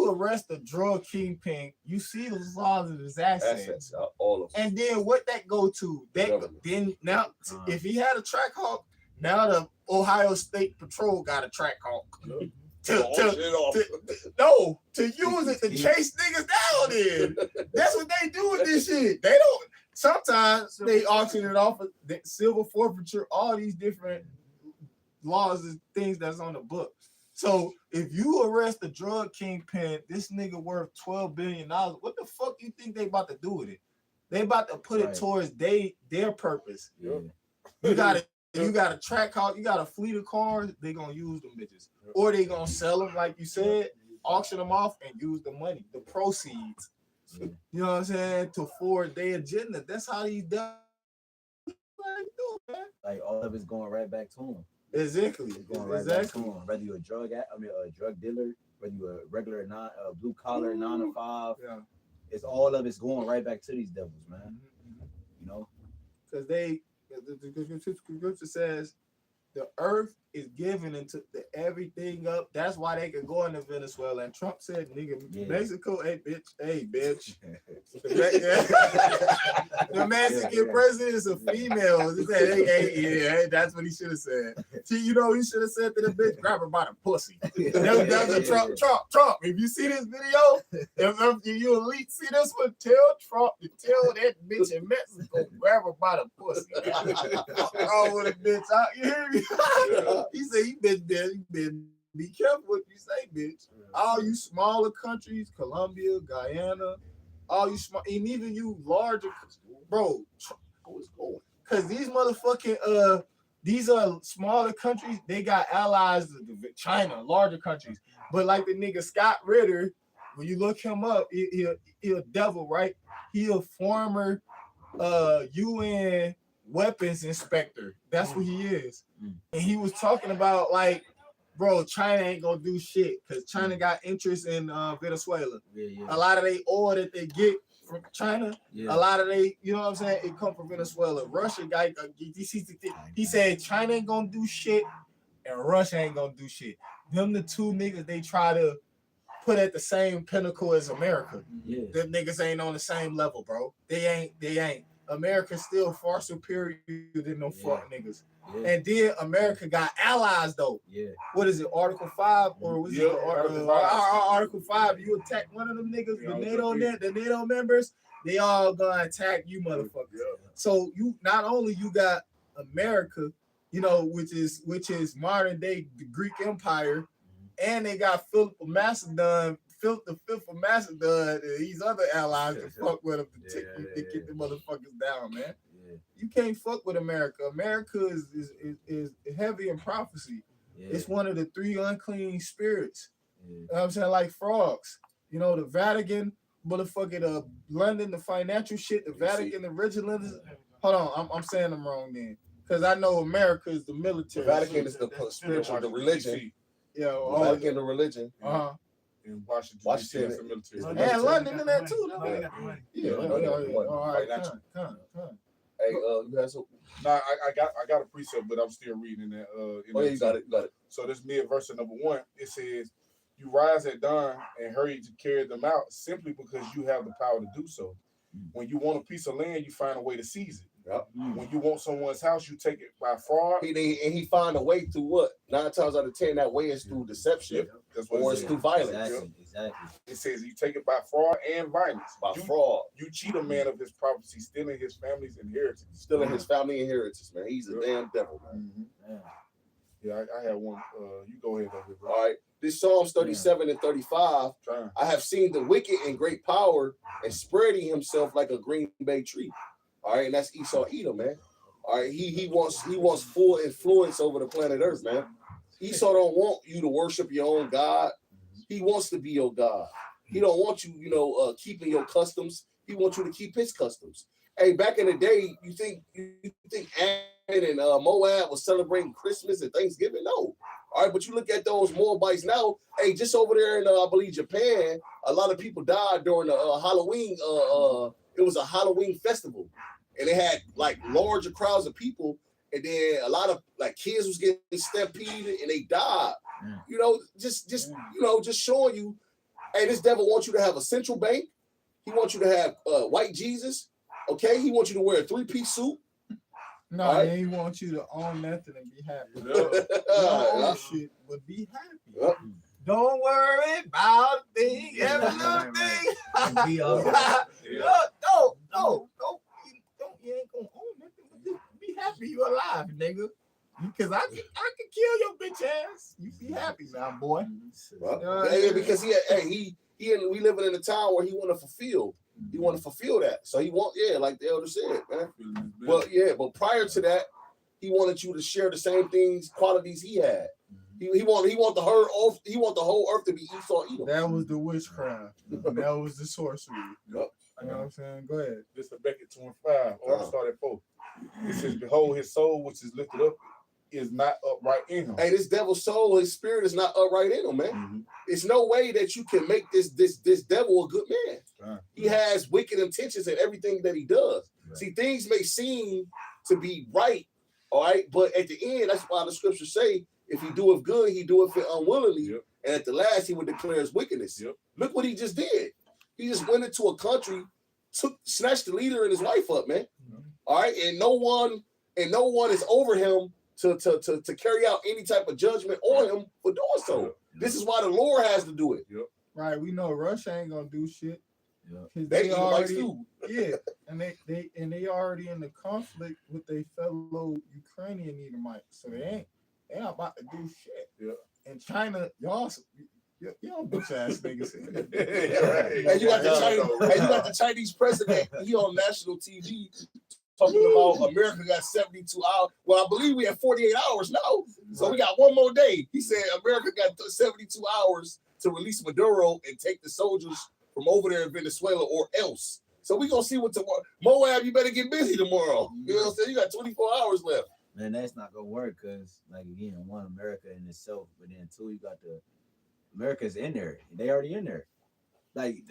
E: arrest a drug kingpin, you see the laws of his assets,
A: all of them.
E: And then what that go to? If he had a track hawk, now the Ohio State Patrol got a track hawk. To use it to chase niggas down in. That's what they do with this shit. They don't. Sometimes they auction it off of silver forfeiture, all these different laws and things that's on the books. So if you arrest a drug kingpin, this nigga worth $12 billion. What the fuck you think they about to do with it? They about to put it towards their purpose. You got a track hawk, you got a fleet of cars, they gonna use them bitches. Or they gonna sell them, like you said, auction them off and use the money, the proceeds. You know what I'm saying? To forward their agenda. That's how these do, man.
C: Like all of it's going right back to them.
E: Exactly.
C: It's going right back to them. Whether you're a drug dealer, whether you're a regular blue collar 9 to 5, it's all of it's going right back to these devils, man. You know,
E: because the scripture says the earth is given into everything up. That's why they could go into Venezuela. And Trump said, nigga, Mexico, hey, bitch. The Mexican president is a female. He said, hey, that's what he should have said. See, you know, he should have said to the bitch, grab her by the pussy. That was a Trump. If you see this video, if you elite see this one, tell Trump to tell that bitch in Mexico, grab her by the pussy. Oh, with a bitch out. You hear me? He said he been be careful what you say, bitch. All you smaller countries, Colombia, Guyana, all you small, and even you larger, bro. Because these motherfucking these are smaller countries. They got allies, China, larger countries. But like the nigga Scott Ritter, when you look him up, he a devil, right? He a former UN weapons inspector. That's what he is. And he was talking about like, bro, China ain't gonna do shit because China got interest in Venezuela. A lot of they oil that they get from China.
C: Yeah.
E: A lot of they, you know what I'm saying? It come from Venezuela. Russia guy, he said China ain't gonna do shit and Russia ain't gonna do shit. Them the two niggas they try to put at the same pinnacle as America.
C: Yeah.
E: Them niggas ain't on the same level, bro. They ain't. America's still far superior than them fuck niggas.
C: Yeah.
E: And then America got allies though.
C: Yeah.
E: What is it, Article 5 or was
G: Yeah,
E: it
G: Article 5.
E: Article 5? You attack one of them niggas,
G: Yeah,
E: the NATO members, they all gonna attack you motherfuckers.
G: Yeah.
E: So you not only you got America, you know, which is modern day the Greek Empire, and they got Philip of Macedon, Philip the Fifth of Macedon, and these other allies to fuck with them to get the motherfuckers down, man.
C: Yeah.
E: You can't fuck with America. America is heavy in prophecy.
C: Yeah.
E: It's one of the three unclean spirits.
C: Yeah.
E: You know what I'm saying? Like frogs. You know, the Vatican, motherfucking London, the financial shit, the Vatican, the originalists. Hold on, I'm saying them wrong then. Because I know America is the
A: The
E: military.
A: Vatican is the spiritual, the religion.
E: Yeah,
A: The Vatican, the religion.
E: uh-huh.
G: In Washington,
A: Washington.
G: D.C. is the military.
E: And London in that too.
D: London got the money.
E: Yeah.
A: Yeah.
E: All right,
G: Financial.
E: come.
A: Hey, you have some?
G: Nah, I got a precept, but I'm still reading that. In
A: Oh, yeah,
G: that
A: you got it. You got it.
G: So this mid verse of number 1, it says, "You rise at dawn and hurry to carry them out, simply because you have the power to do so. When you want a piece of land, you find a way to seize it.
A: Yep.
G: When you want someone's house, you take it by fraud."
A: He find a way through what? 9 times out of 10, that way is through deception.
G: Yep, that's what
A: Or
G: it
A: it's
G: says.
A: through violence.
C: Exactly.
G: It says you take it by fraud and violence.
A: By
G: you,
A: fraud.
G: you cheat a man of his prophecy, stealing his family's inheritance.
A: Still in his family inheritance, man. He's a
G: Yep.
A: damn devil, man.
C: Yeah.
G: Yeah, I had one. You go ahead, bro.
A: All right. This Psalms 37 and 35.
G: Trying.
A: I have seen the wicked in great power and spreading himself like a green bay tree. All right, and that's Esau Edom, man. All right, he wants full influence over the planet Earth, man. Esau don't want you to worship your own God. He wants to be your God. He don't want you, keeping your customs. He wants you to keep his customs. Hey, back in the day, you think Ammon and Moab was celebrating Christmas and Thanksgiving? No. All right, but you look at those Moabites now. Hey, just over there in I believe Japan, a lot of people died during the Halloween. It was a Halloween festival, and they had like larger crowds of people, and then a lot of like kids was getting stampeded and they died.
C: Yeah.
A: Just showing you, hey, this devil wants you to have a central bank. He wants you to have white Jesus. Okay, he wants you to wear a 3-piece suit.
E: No,
A: All right.
E: he want you to own nothing and be happy.
G: Yeah.
E: Don't own shit, but be happy.
A: Yep.
E: Don't worry about a thing, every little thing.
C: And be all right.
E: No. You ain't gonna own nothing, but just be happy you alive, nigga. Because I can kill your bitch ass. You be happy now, boy.
A: Because we living in a town where he want to fulfill. He want to fulfill that. So he want, like the elder said, man. But prior to that, he wanted you to share the same things, qualities he had. He want the whole earth to be Esau Edom.
E: That was the witchcraft. That was the sorcery.
A: Yep.
E: You know what I'm saying? Go ahead.
G: This is Habakkuk 2 and 5. Or I'll start at 4. It says, "Behold, his soul which is lifted up is not upright in him."
A: Hey, this devil's soul, his spirit is not upright in him, man. It's no way that you can make this devil a good man. He has wicked intentions in everything that he does.
C: Right.
A: See, things may seem to be right, all right, but at the end, that's why the scriptures say, if he doeth good, he doeth it unwillingly,
G: Yep.
A: and at the last, he would declare his wickedness.
G: Yep.
A: Look what he just did. He just went into a country, snatched the leader and his wife up, man. All right, and no one is over him to carry out any type of judgment on him for doing so.
G: Yep.
A: This is why the Lord has to do it.
E: Right, we know Russia ain't gonna do shit.
C: Yeah.
E: 'Cause
A: They
E: they
A: Edomites
E: already,
A: too.
E: yeah, and they already in the conflict with their fellow Ukrainian Edomites, so they ain't about to do shit.
G: Yeah.
E: And China, y'all bitch ass niggas.
A: And you got the Chinese president. He on national TV talking about America got 72 hours. Well, I believe we have 48 hours now, so we got one more day. He said America got 72 hours to release Maduro and take the soldiers from over there in Venezuela, or else. So we gonna see what tomorrow. Moab, you better get busy tomorrow. You know what I'm saying? You got 24 hours left.
C: Man, that's not gonna work because, like, again, one, America in itself, but then two, you got America's in there. They already in there. like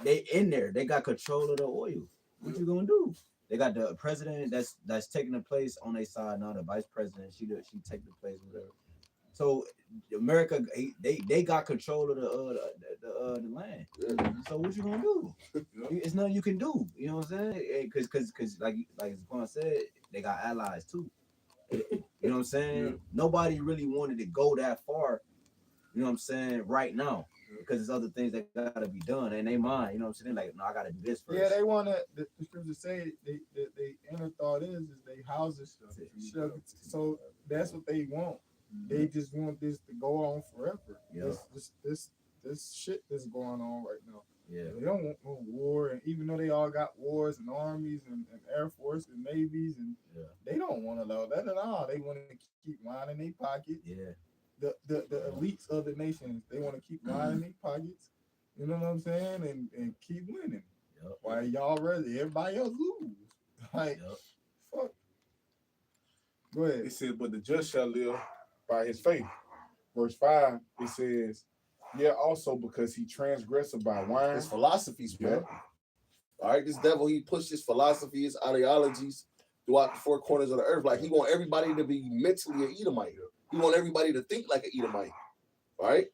C: they in there. They got control of the oil. What you gonna do? They got the president that's taking the place on their side now. The vice president, she take the place, whatever. So America, they got control of the land.
A: Yeah.
C: So what you gonna do? It's nothing you can do. You know what I'm saying? Because like Quan said, they got allies too. You know what I'm saying?
G: Yeah.
C: Nobody really wanted to go that far. You know what I'm saying? Right now, because there's other things that gotta be done, and they mind. You know what I'm saying? Like, no, I gotta do this first.
E: Yeah, they want to. The scriptures say they inner thought is they houses. So that's what they want. They just want this to go on forever.
C: Yeah.
E: This shit that's going on right now.
C: Yeah.
E: They don't want no war, and even though they all got wars and armies and air force and navies, and they don't want to allow that at all. They want to keep lining their pockets.
C: Yeah.
E: The elites of the nations, they want to keep lining their pockets. You know what I'm saying, and keep winning.
C: Yep.
E: While y'all ready, everybody else lose. Like, fuck. Go ahead.
G: It says, but the just shall live by his faith. Verse 5, it says, yeah, also because he transgressed by wine.
A: His philosophies, man. All right, this devil, he pushed his philosophy, his ideologies throughout the four corners of the earth. Like, he want everybody to be mentally an Edomite. He want everybody to think like an Edomite. All right?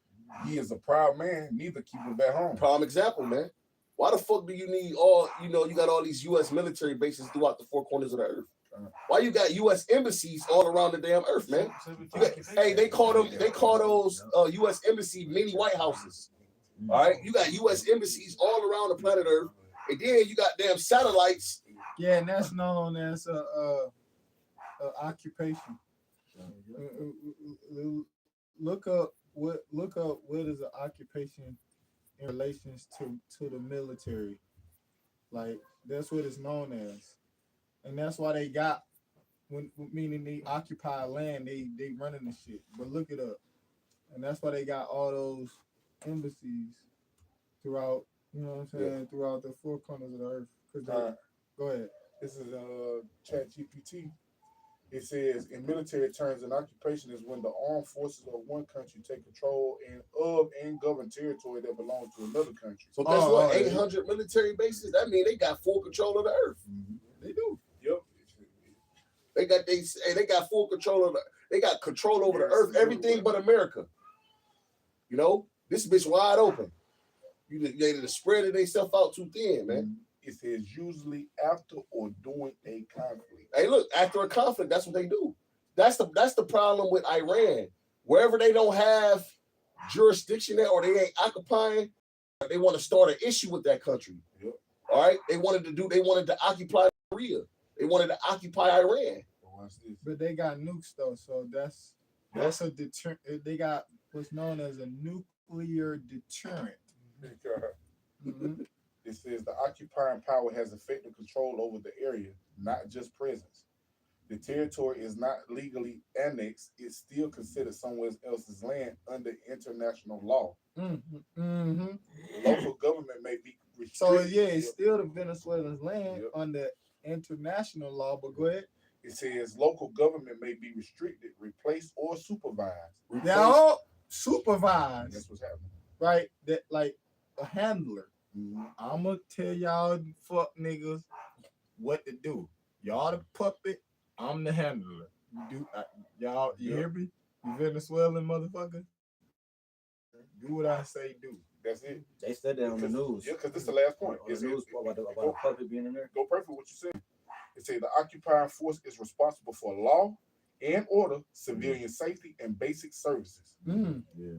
G: He is a proud man, neither keep him back home.
A: Prime example, man. Why the fuck do you need all, you got all these U.S. military bases throughout the four corners of the earth? Why you got U.S. embassies all around the damn earth, man? They call those U.S. embassy mini White Houses. All right, you got U.S. embassies all around the planet Earth, and then you got damn satellites.
E: Yeah, and that's known as occupation. Look up what is an occupation in relations to the military. Like, that's what it's known as. And that's why they got, meaning they occupy land, they running the shit. But look it up. And that's why they got all those embassies throughout, you know what I'm saying, throughout the four corners of the earth. Go ahead.
G: This is ChatGPT. It says, in military terms, an occupation is when the armed forces of one country take control and govern territory that belongs to another country.
A: So guess what? 800 military bases. That means they got full control of the earth.
G: Mm-hmm.
E: They do.
G: Yep.
A: They got full control of they got control over the earth, everything but America. You know, this bitch wide open. They spread it themselves out too thin, man.
G: It says usually after or during a conflict.
A: Hey, look, after a conflict, that's what they do. That's the problem with Iran. Wherever they don't have jurisdiction at or they ain't occupying, they want to start an issue with that country.
G: Yep.
A: All right, they wanted to occupy Korea. They wanted to occupy Iran.
E: But they got nukes though, so that's a deterrent. They got what's known as a nuclear deterrent.
G: Mm-hmm. It says the occupying power has effective control over the area, not just presence. The territory is not legally annexed; it's still considered someone else's land under international law.
E: Mm-hmm.
G: Local government may be restricted.
E: So yeah, it's still the Venezuelan land under international law. But go ahead.
G: It says local government may be restricted, replaced, or supervised.
E: They're all supervised.
G: That's what's happening,
E: right? That like a handler.
G: Mm-hmm.
E: I'm gonna tell y'all fuck niggas what to do. Y'all the puppet. I'm the handler. You do y'all. You hear me? You Venezuelan motherfucker. Do what I say. Do.
G: That's it.
C: They said that on the news.
G: Yeah, because this is the last point.
C: On the news about the puppet being in there.
G: Go pray for what you said. It says the occupying force is responsible for law and order, civilian safety, and basic services.
C: Yeah.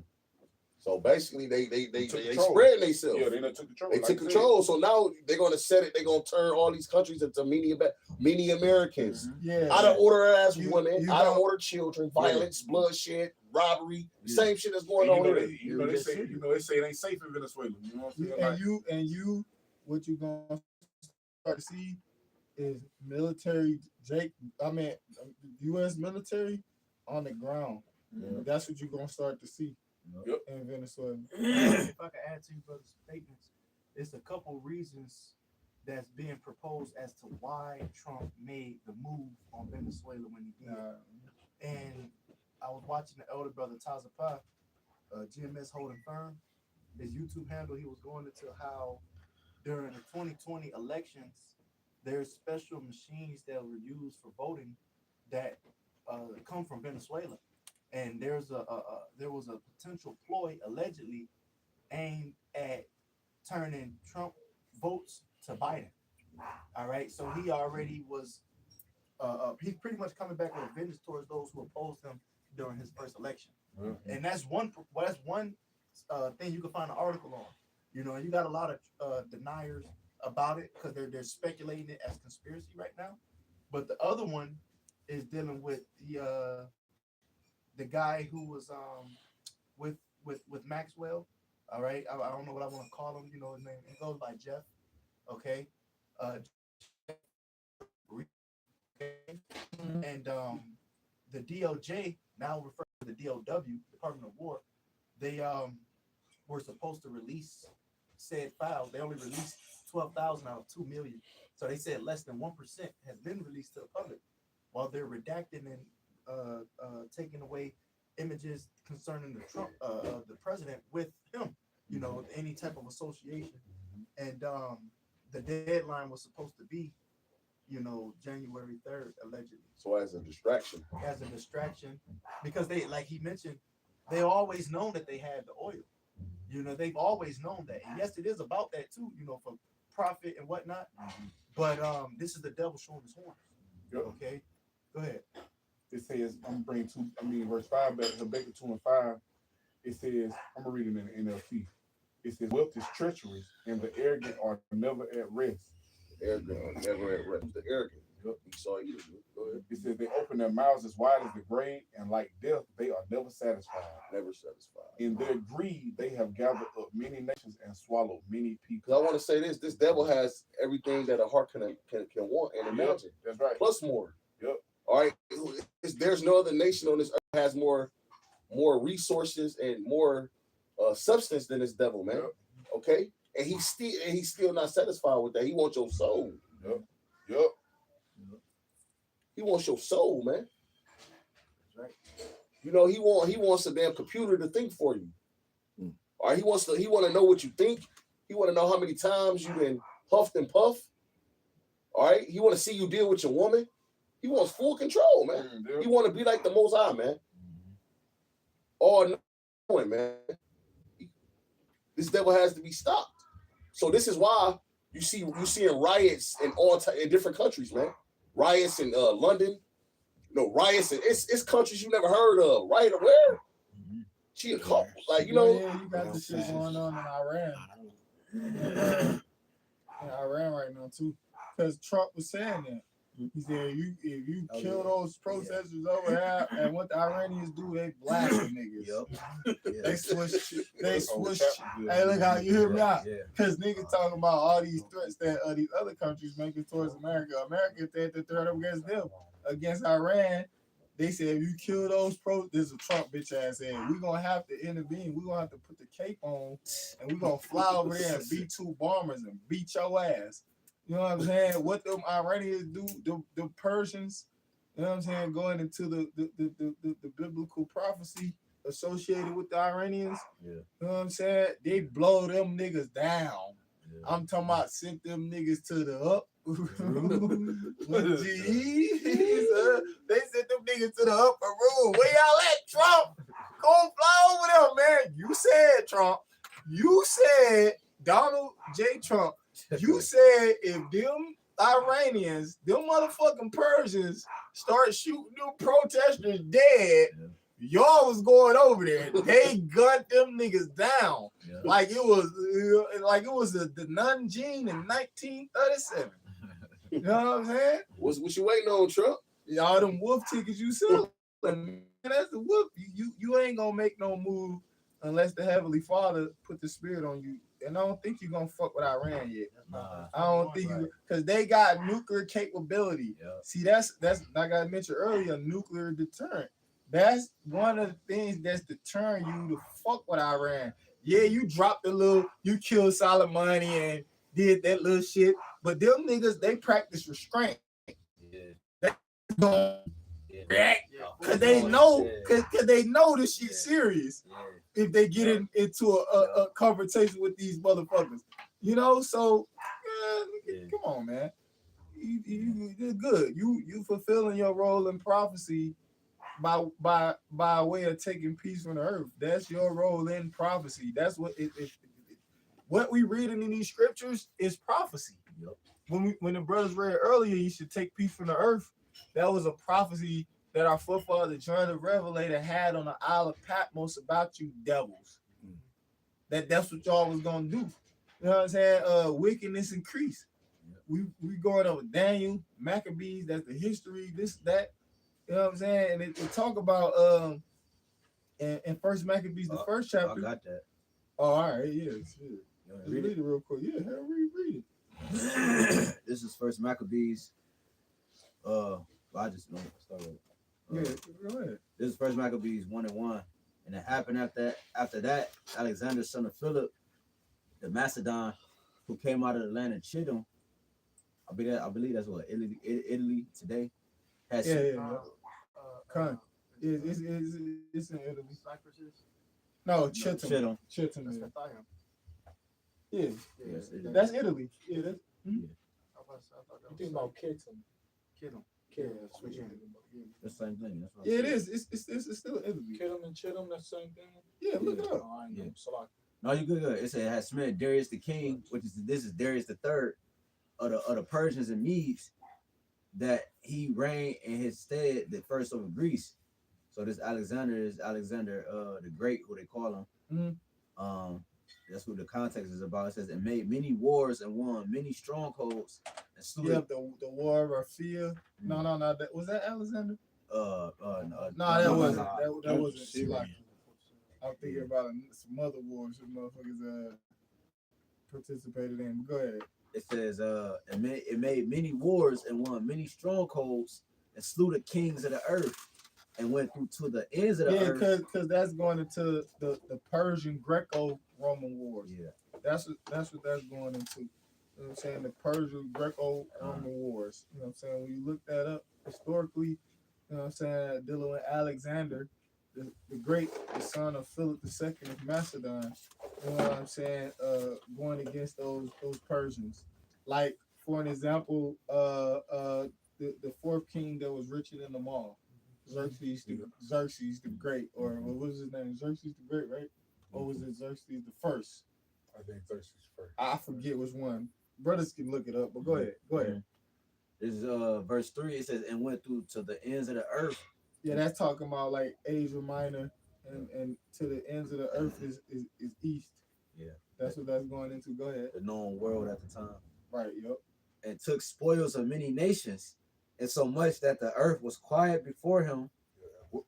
A: So basically, they
G: control.
A: spread themselves.
G: Yeah, they took control.
A: They took control. So now they're gonna set it. They're gonna turn all these countries into mini Americans.
E: Yeah.
A: Out of order as women,
E: you
A: out of
E: don't-
A: order children, violence, bloodshed, robbery, same shit that's going
G: And
A: on here.
G: they say it ain't safe in Venezuela. You know what I'm saying?
E: And you, what you gonna start to see is military, U.S. military on the ground.
C: Yeah.
E: That's what you're gonna start to see in Venezuela.
F: If I could add to you brother's statements, it's a couple reasons that's being proposed as to why Trump made the move on Venezuela when he did. And I was watching the elder brother Tazapah, GMS holding firm, his YouTube handle, he was going into how during the 2020 elections, there's special machines that were used for voting that come from Venezuela, and there was a potential ploy allegedly aimed at turning Trump votes to Biden. All right, so he already was. He's pretty much coming back with a vengeance towards those who opposed him during his first election, and that's one thing you can find an article on. You know, you got a lot of deniers about it because they're speculating it as conspiracy right now. But the other one is dealing with the guy who was with Maxwell. All right, I don't know what I want to call him. You know his name. He goes by Jeff. Okay. And the DOJ, now referred to the DOW, Department of War, they were supposed to release said files. They only released 12,000 out of 2 million. So they said less than 1% has been released to the public, while they're redacting and taking away images concerning the Trump, the president with him, you know, any type of association. And the deadline was supposed to be, you know, January 3rd, allegedly.
A: So as a distraction.
F: As a distraction, because they, like he mentioned, they always known that they had the oil. You know, they've always known that. And yes, it is about that too, you know, for profit and whatnot. But this is the devil showing his horns.
G: Yep.
F: Okay, go ahead.
G: It says, verse 5, but Habakkuk 2 and 5, it says, I'm gonna read it in the NLT. It says, wealth is treacherous, and the arrogant are never at rest.
A: The arrogant are never at rest. The arrogant. Yep. You saw it. Go ahead.
G: It says they open their mouths as wide as the grave, and like death, they are never satisfied.
A: Never satisfied.
G: In their greed, they have gathered up many nations and swallowed many people.
A: Because I want to say this devil has everything that a heart can want and imagine.
G: Yep, that's right.
A: Plus more.
G: Yep.
A: All right. There's no other nation on this earth that has more resources and more substance than this devil, man.
G: Yep.
A: Okay. And he's still not satisfied with that. He wants your soul.
G: Yep.
A: He wants your soul, man.
F: That's right.
A: You know, he wants a damn computer to think for you. All right, he want to know what you think. He want to know how many times you been huffed and puffed. All right, he want to see you deal with your woman. He wants full control, man. He want to be like the Most High, man. All knowing, man. This devil has to be stopped. So this is why you seeing riots in different countries, man. Riots in London, riots in it's countries you never heard of. Right where? She a couple, like
E: Yeah, you got this shit going on in Iran. In Iran right now too, because Trump was saying that. He said, if you kill those protesters over here, and what the Iranians do, they blast the niggas. They switch. Hey, look how you hear me out. Because niggas talking about all these threats that these other countries making towards America. America said the threat against them, against Iran. They said, if you kill those this is a Trump bitch ass head. We're gonna have to intervene. We're gonna have to put the cape on, and we're gonna fly over there and B-2 bombers and beat your ass. You know what I'm saying? What them Iranians do, the Persians, you know what I'm saying, going into the biblical prophecy associated with the Iranians, you know what I'm saying? They blow them niggas down. I'm talking about sent them niggas to the up. They sent them niggas to the upper room. Where y'all at, Trump? Go fly over there, man. You said, Trump. You said, Donald J. Trump. You said if them Iranians, them motherfucking Persians start shooting them protesters dead, y'all was going over there. They gunned them niggas down like it was the Nanjing in 1937. You know what I'm saying?
A: What you waiting on, Trump?
E: All them wolf tickets you sell, man, that's the wolf. You ain't gonna make no move unless the Heavenly Father put the spirit on you. And I don't think you're gonna fuck with Iran yet. I don't think you, because they got nuclear capability. See, that's like I mentioned earlier, nuclear deterrent. That's one of the things that's deterring you to fuck with Iran. Yeah, you dropped you killed Soleimani and did that little shit, but them niggas, they practice restraint. They don't react because they know, because they know this shit serious. if they get into a conversation with these motherfuckers. You know, so come on, man. You're good. You fulfilling your role in prophecy by way of taking peace from the earth. That's your role in prophecy. That's what what we reading in these scriptures is prophecy. Yep. When the brothers read earlier, you should take peace from the earth. That was a prophecy that our forefather John the Revelator had on the Isle of Patmos about you devils. That's what y'all was gonna do. You know what I'm saying? Wickedness increase. We going over Daniel, Maccabees, that's the history, this, that. You know what I'm saying? And it talk about in First Maccabees, the first chapter.
C: I got that.
E: Oh, all right, yeah. Read it real quick. Yeah, hell, read
C: it. This is First Maccabees. I just know start with.
E: Yeah, go ahead.
C: This is First Maccabees 1:1, and it happened after that, Alexander, son of Philip, the Macedon, who came out of the land of Chittim. I believe that's what Italy today. Has
E: it's in Italy. No, Chittim. Chittim. Yeah, that's Italy. Yeah, that's.
B: You think about Kittim.
C: the same thing. That's what
E: Yeah, it is. It's still Italy.
B: Kittim and Chittim, that's the same thing.
E: Yeah, look it up.
B: Oh, I know.
C: Yeah.
B: So like,
C: No, you good. It said it has smitten Darius the king, this is Darius the third of the Persians and Medes, that he reigned in his stead the first over Greece. So this Alexander is Alexander the Great, who they call him.
E: Mm-hmm.
C: That's what the context is about. It says it made many wars and won many strongholds and slew.
E: Yeah, the war of Raphia. No. That was that Alexander.
C: No,
E: that wasn't. That wasn't. Like, I'm thinking about some other wars that motherfuckers participated in. Go ahead.
C: It says it made many wars and won many strongholds and slew the kings of the earth and went through to the ends of the earth. Yeah,
E: because that's going into the Persian Greco-Roman wars.
C: Yeah,
E: that's what that's going into. You know what I'm saying? The Persian Greco-Roman wars. You know what I'm saying? When you look that up historically, you know what I'm saying, dealing with Alexander the Great, the son of Philip II of Macedon, you know what I'm saying, going against those Persians. Like, for an example, the fourth king that was richer than them all, Xerxes the Great, or what was his name? Xerxes the Great, right? Or was it Xerxes the First?
G: I think Xerxes first.
E: I forget which one. Brothers can look it up, but go ahead.
C: This is verse 3. It says, and went through to the ends of the earth.
E: Yeah, that's talking about like Asia Minor and to the ends of the earth is east.
C: Yeah.
E: That's what that's going into. Go ahead.
C: The known world at the time.
E: Right, yep.
C: And took spoils of many nations, and so much that the earth was quiet before him,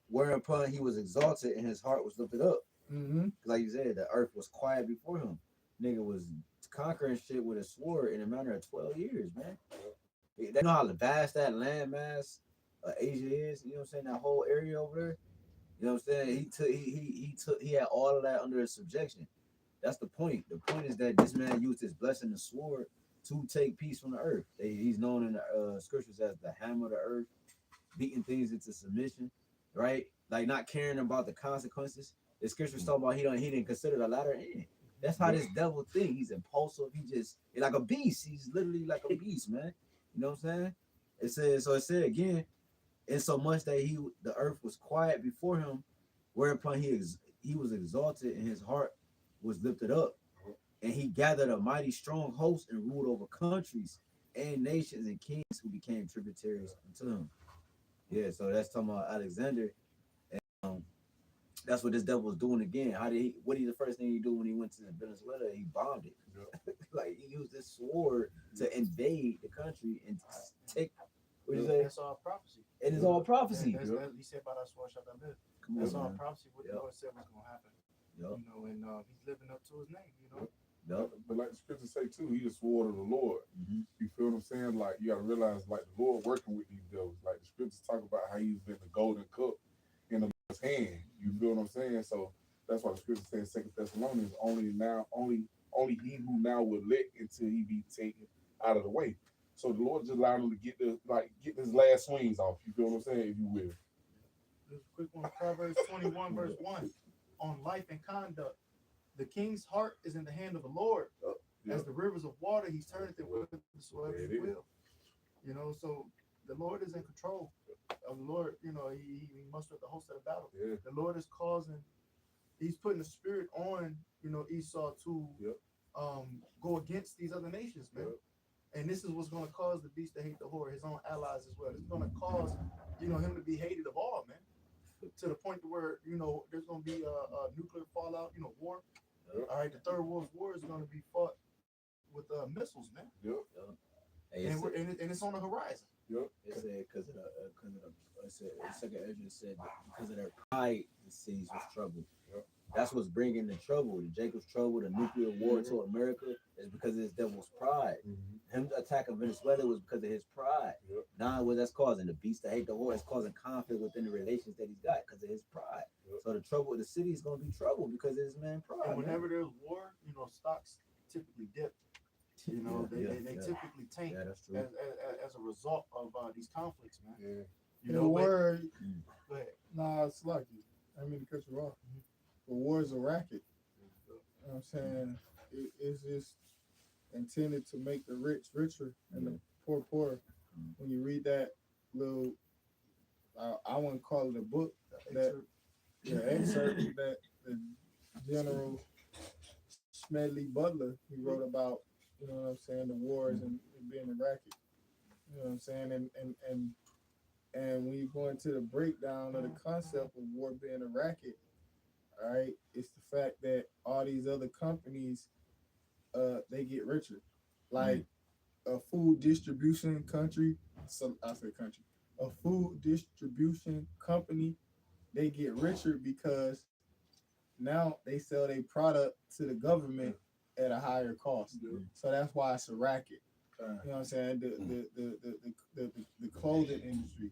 C: whereupon he was exalted and his heart was lifted up.
E: Mm-hmm.
C: Like you said, the earth was quiet before him. Nigga was conquering shit with a sword in a matter of 12 years, man. They know how vast that landmass Asia is, you know what I'm saying? That whole area over there, you know what I'm saying? He had all of that under his subjection. That's the point. The point is that this man used his blessing, the sword, to take peace from the earth. He's known in the scriptures as the hammer of the earth, beating things into submission, right? Like not caring about the consequences. The scriptures talk about he didn't consider the latter end. That's how this devil thinks. He's impulsive. He's like a beast. He's literally like a beast, man. You know what I'm saying? It said again, in so much that the earth was quiet before him, whereupon he was exalted and his heart was lifted up, and he gathered a mighty strong host and ruled over countries and nations and kings who became tributaries unto him. Yeah, so that's talking about Alexander, and that's what this devil was doing again. What did the first thing he do when he went to Venezuela? He bombed it. Yeah. Like he used this sword to invade the country and take. What you say?
F: That's all prophecy.
C: It is all prophecy.
F: He said about us, that's all prophecy. What the Lord said was going to happen.
C: Yep.
F: You know, and he's living up to his name. You know.
C: Yep.
G: But like the scriptures say too, he is sword of the Lord.
C: Mm-hmm.
G: You feel what I'm saying? Like you gotta realize, like the Lord working with these devils. Like the scriptures talk about how he's been the golden cup in the Lord's hand. You feel what I'm saying? So that's why the scripture says 2 Thessalonians only he who now will let until he be taken out of the way. So the Lord just allowed him to get his last swings off. You feel what I'm saying? If you will.
F: Just a quick one, Proverbs 21 verse 1. on life and conduct. The king's heart is in the hand of the Lord.
G: Yeah.
F: As the rivers of water, he turneth it whithersoever
G: It
F: he
G: is.
F: will. You know, so the Lord is in control of the Lord. You know, he mustered the host of the battle.
G: Yeah.
F: The Lord is causing, he's putting the spirit on, you know, Esau to
G: Yep.
F: go against these other nations, man.
G: Yep.
F: And this is what's going to cause the beast to hate the whore, his own allies as well. It's going to cause, you know, him to be hated of all, man. To the point to where, you know, there's going to be a nuclear fallout, you know, war.
G: Yep.
F: All right, the third world war is going to be fought with missiles, man.
G: Yep.
C: Hey,
F: And, and it's on the horizon.
G: Yep.
C: it said because of the second Ezra said that because of their pride, the cities was troubled.
G: Yep.
C: That's what's bringing the trouble, the Jacob's trouble, the nuclear war to America is because of this devil's pride. Him attacking Venezuela was because of his pride.
G: Yep.
C: Now what that's causing, the beast that hate the war, is causing conflict within the relations that he's got because of his pride.
G: Yep.
C: So the trouble, the city is going to be troubled because of his man pride.
F: And
C: man.
F: whenever there's war, you know, stocks typically dip. You know, they typically tank
C: Yeah, that's true.
F: as a result of these conflicts, man.
G: Yeah.
F: You
E: In
F: know,
E: a
F: but,
E: word,
F: go ahead.
E: nah, it's lucky. I mean to cut you off. But war is a racket. You know what I'm saying? It's just intended to make the rich richer and the poor poorer. When you read that little, I wouldn't call it a book, that the excerpt that the General Smedley Butler, he wrote about, you know what I'm saying, the wars and it being a racket. You know what I'm saying? And when you go into the breakdown of the concept of war being a racket, all right, it's the fact that all these other companies, they get richer. Like a food distribution country, so I say country, a food distribution company, they get richer because now they sell their product to the government at a higher cost. So that's why it's a racket. You know what I'm saying? The clothing industry,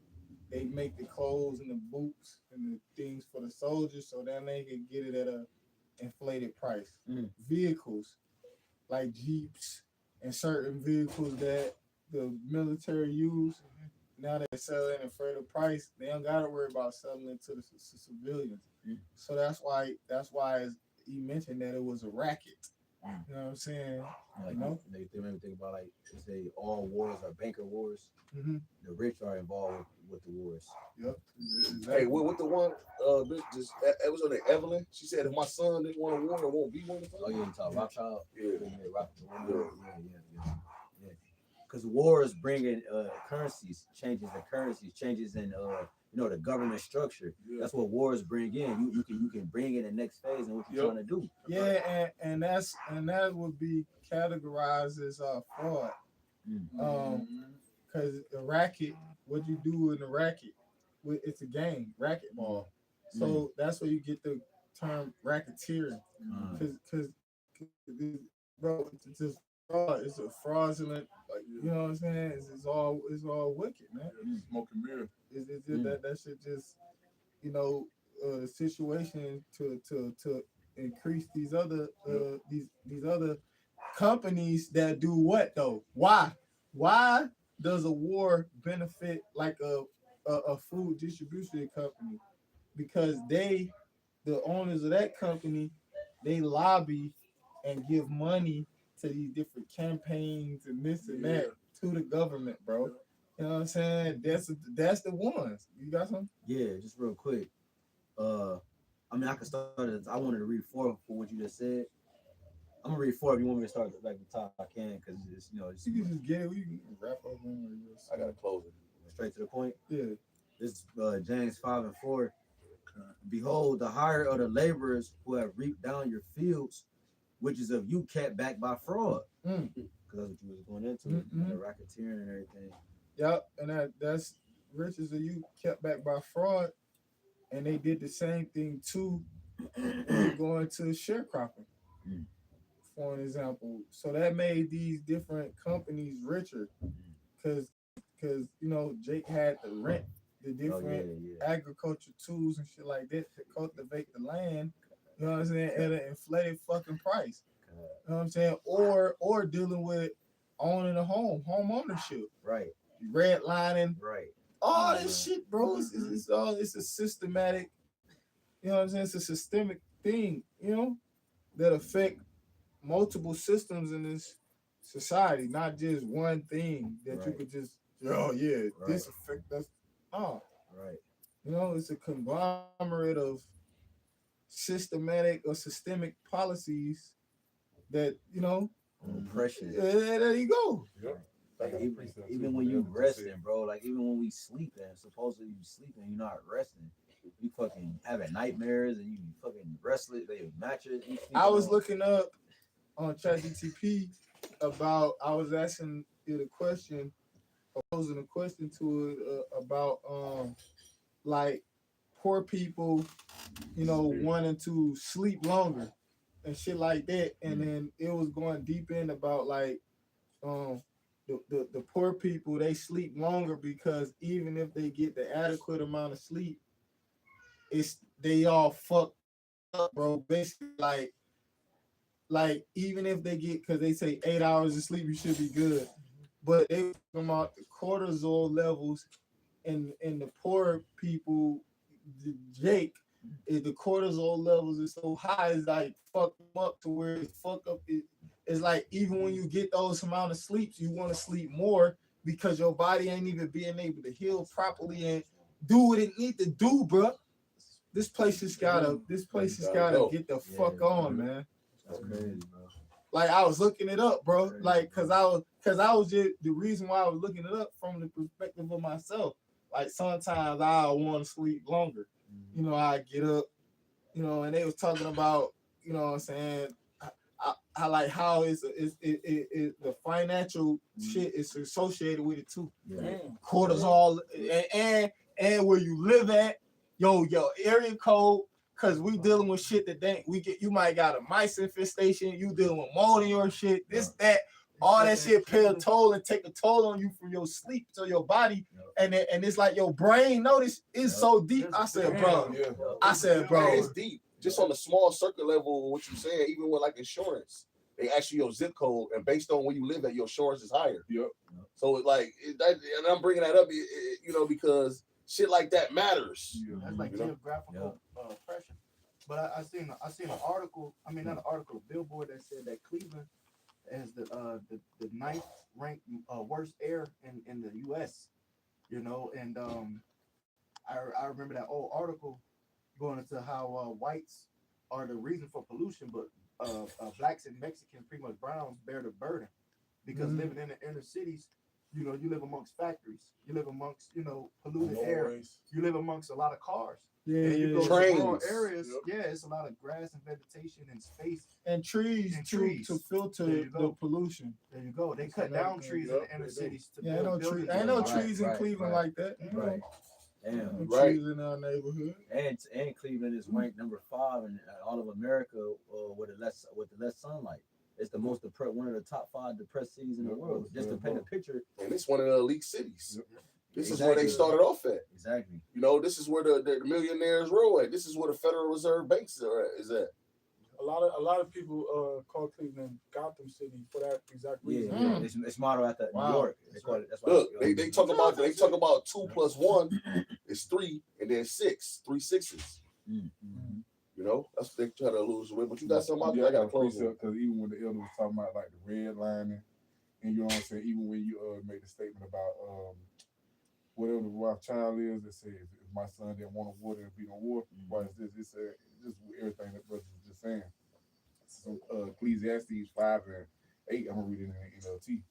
E: they make the clothes and the boots and the things for the soldiers, so then they can get it at a inflated price. Vehicles like Jeeps and certain vehicles that the military use, now they sell it at an inflated price. They don't gotta worry about selling it to the civilians. So that's why he mentioned that it was a racket. You know what I'm saying?
C: Like,
E: You know?
C: they made me think about, like, say all wars are banker wars.
E: Mm-hmm.
C: The rich are involved with the wars.
E: Yep.
A: Hey, what the one? Just it was on the Evelyn. She said if my son didn't want a war, it won't be one.
C: Oh yeah, you talk Rothschild.
A: Yeah.
C: Yeah. Because war is bringing currencies, changes in currencies, changes in you know, the government structure. That's what wars bring in. You can bring in the next phase and what you're trying to do.
E: Yeah, and that would be categorized as fraud. Because the racket, what you do in the racket, it's a game, racquetball. So that's where you get the term racketeering. Because bro, it's just fraud. It's a fraudulent, like, you know what I'm saying? It's all wicked, man.
G: Smoking mirror.
E: It's just that should just, you know, the situation to increase these other these other companies that do what though? Why does a war benefit like a food distribution company? Because the owners of that company, they lobby and give money to these different campaigns and this and that to the government, bro. You know what I'm saying? That's the ones. You got something?
C: Yeah, just real quick. I mean, I can start it. I wanted to read 4 for what you just said. I'm gonna read 4 if you want me to start at the top. I can, because it's, you know, it's,
E: You can just get it. We can wrap up on it.
A: I gotta close it.
C: straight to the point.
E: Yeah.
C: This James 5:4. Behold, the hire of the laborers who have reaped down your fields, which is of you kept back by fraud. Because that's what you was going into, the racketeering and everything.
E: Yep, and that's riches of you kept back by fraud, and they did the same thing too when you go into sharecropping, for an example. So that made these different companies richer, because you know Jake had to rent the different agriculture tools and shit like that to cultivate the land. You know what I'm saying? At an inflated fucking price. You know what I'm saying? Or dealing with owning a home ownership.
C: Right.
E: Redlining.
C: Right.
E: All this shit, bro. It's a systematic, you know what I'm saying? It's a systemic thing, you know, that affect multiple systems in this society, not just one thing that you
C: Right.
E: could just, oh yeah, this
C: Right.
E: affect us. Oh,
C: Right.
E: you know, it's a conglomerate of systematic or systemic policies that, you know,
C: Oppression.
E: there you go.
G: Yep.
C: Like
G: Like
C: even when you resting, bro, like even when we sleeping, supposedly you sleeping, you're not resting. You fucking having nightmares and you fucking restless. They mattress. You
E: I was
C: sleeping
E: looking up on ChatGPT about, I was asking it a question, posing a question to it about like poor people, you know, wanting to sleep longer and shit like that. And then it was going deep in about like the poor people, they sleep longer because even if they get the adequate amount of sleep, it's they all fucked up, bro. Basically, like even if they get, because they say 8 hours of sleep, you should be good. But they were talking about the cortisol levels in the poor people, Jake, is the cortisol levels is so high, it's like fuck them up to where it's fuck up. It's like even when you get those amount of sleeps, you want to sleep more because your body ain't even being able to heal properly and do what it need to do, bro. This place has gotta get the fuck on, man.
C: That's crazy, bro.
E: Like I was looking it up, bro. Like cause I was just the reason why I was looking it up from the perspective of myself. Like sometimes I want to sleep longer. You know, I get up, you know, and they was talking about, you know what I'm saying, I like how it's the financial shit is associated with it too.
C: Yeah.
E: Cortisol and where you live at, your area code, cause we dealing with shit that you might got a mice infestation, you dealing with mold in your shit, this, that, all that shit pay a toll and take a toll on you from your sleep to your body. And it's like your brain notice is so deep. I said, bro.
A: Man, it's deep. Just on the small circuit level, what you saying, even with like insurance, they ask you your zip code, and based on where you live at, your insurance is higher.
G: Yep.
A: So and I'm bringing that up, you know, because shit like that matters.
F: That's like geographical pressure. But I seen an article. I mean, not an article, a billboard that said that Cleveland has the ninth ranked worst air in the U.S. You know, and I remember that old article going into how whites are the reason for pollution, but blacks and Mexicans, pretty much browns, bear the burden because living in the inner cities, you know, you live amongst factories, you live amongst, you know, polluted air, you live amongst a lot of cars.
E: Yeah,
F: and you go to rural areas, it's a lot of grass and vegetation and space
E: and trees to filter the pollution.
F: There you go. They cut down trees in the inner cities to build buildings.
E: Ain't no trees in Cleveland like that.
C: Right. Damn.
E: Trees in our neighborhood.
C: And Cleveland is ranked number 5 in all of America with the less sunlight. It's the most depressed, one of the top 5 depressed cities in the world. Just to paint a picture.
A: And it's one of the elite cities. This is where they started off at.
C: Exactly.
A: You know, this is where the millionaires row at. This is where the Federal Reserve banks is at.
B: A lot of people call Cleveland Gotham City for that exact reason.
C: Yeah, it's modeled after New York. They call it, that's why
A: Look, they talk about 2 + 1 is 3, and then 6, 3 sixes.
C: Mm-hmm.
A: You know, that's what they try to lose with. But you got something out there, I gotta close
G: up because even when the elder was talking about like the redlining, and you know what I'm saying, even when you made the statement about whatever the Rothschild is, that says if my son didn't want to war, there'd be no war. Why is this? It's just everything that brother was just saying. So Ecclesiastes 5 and 8, I'm gonna read it in the NLT.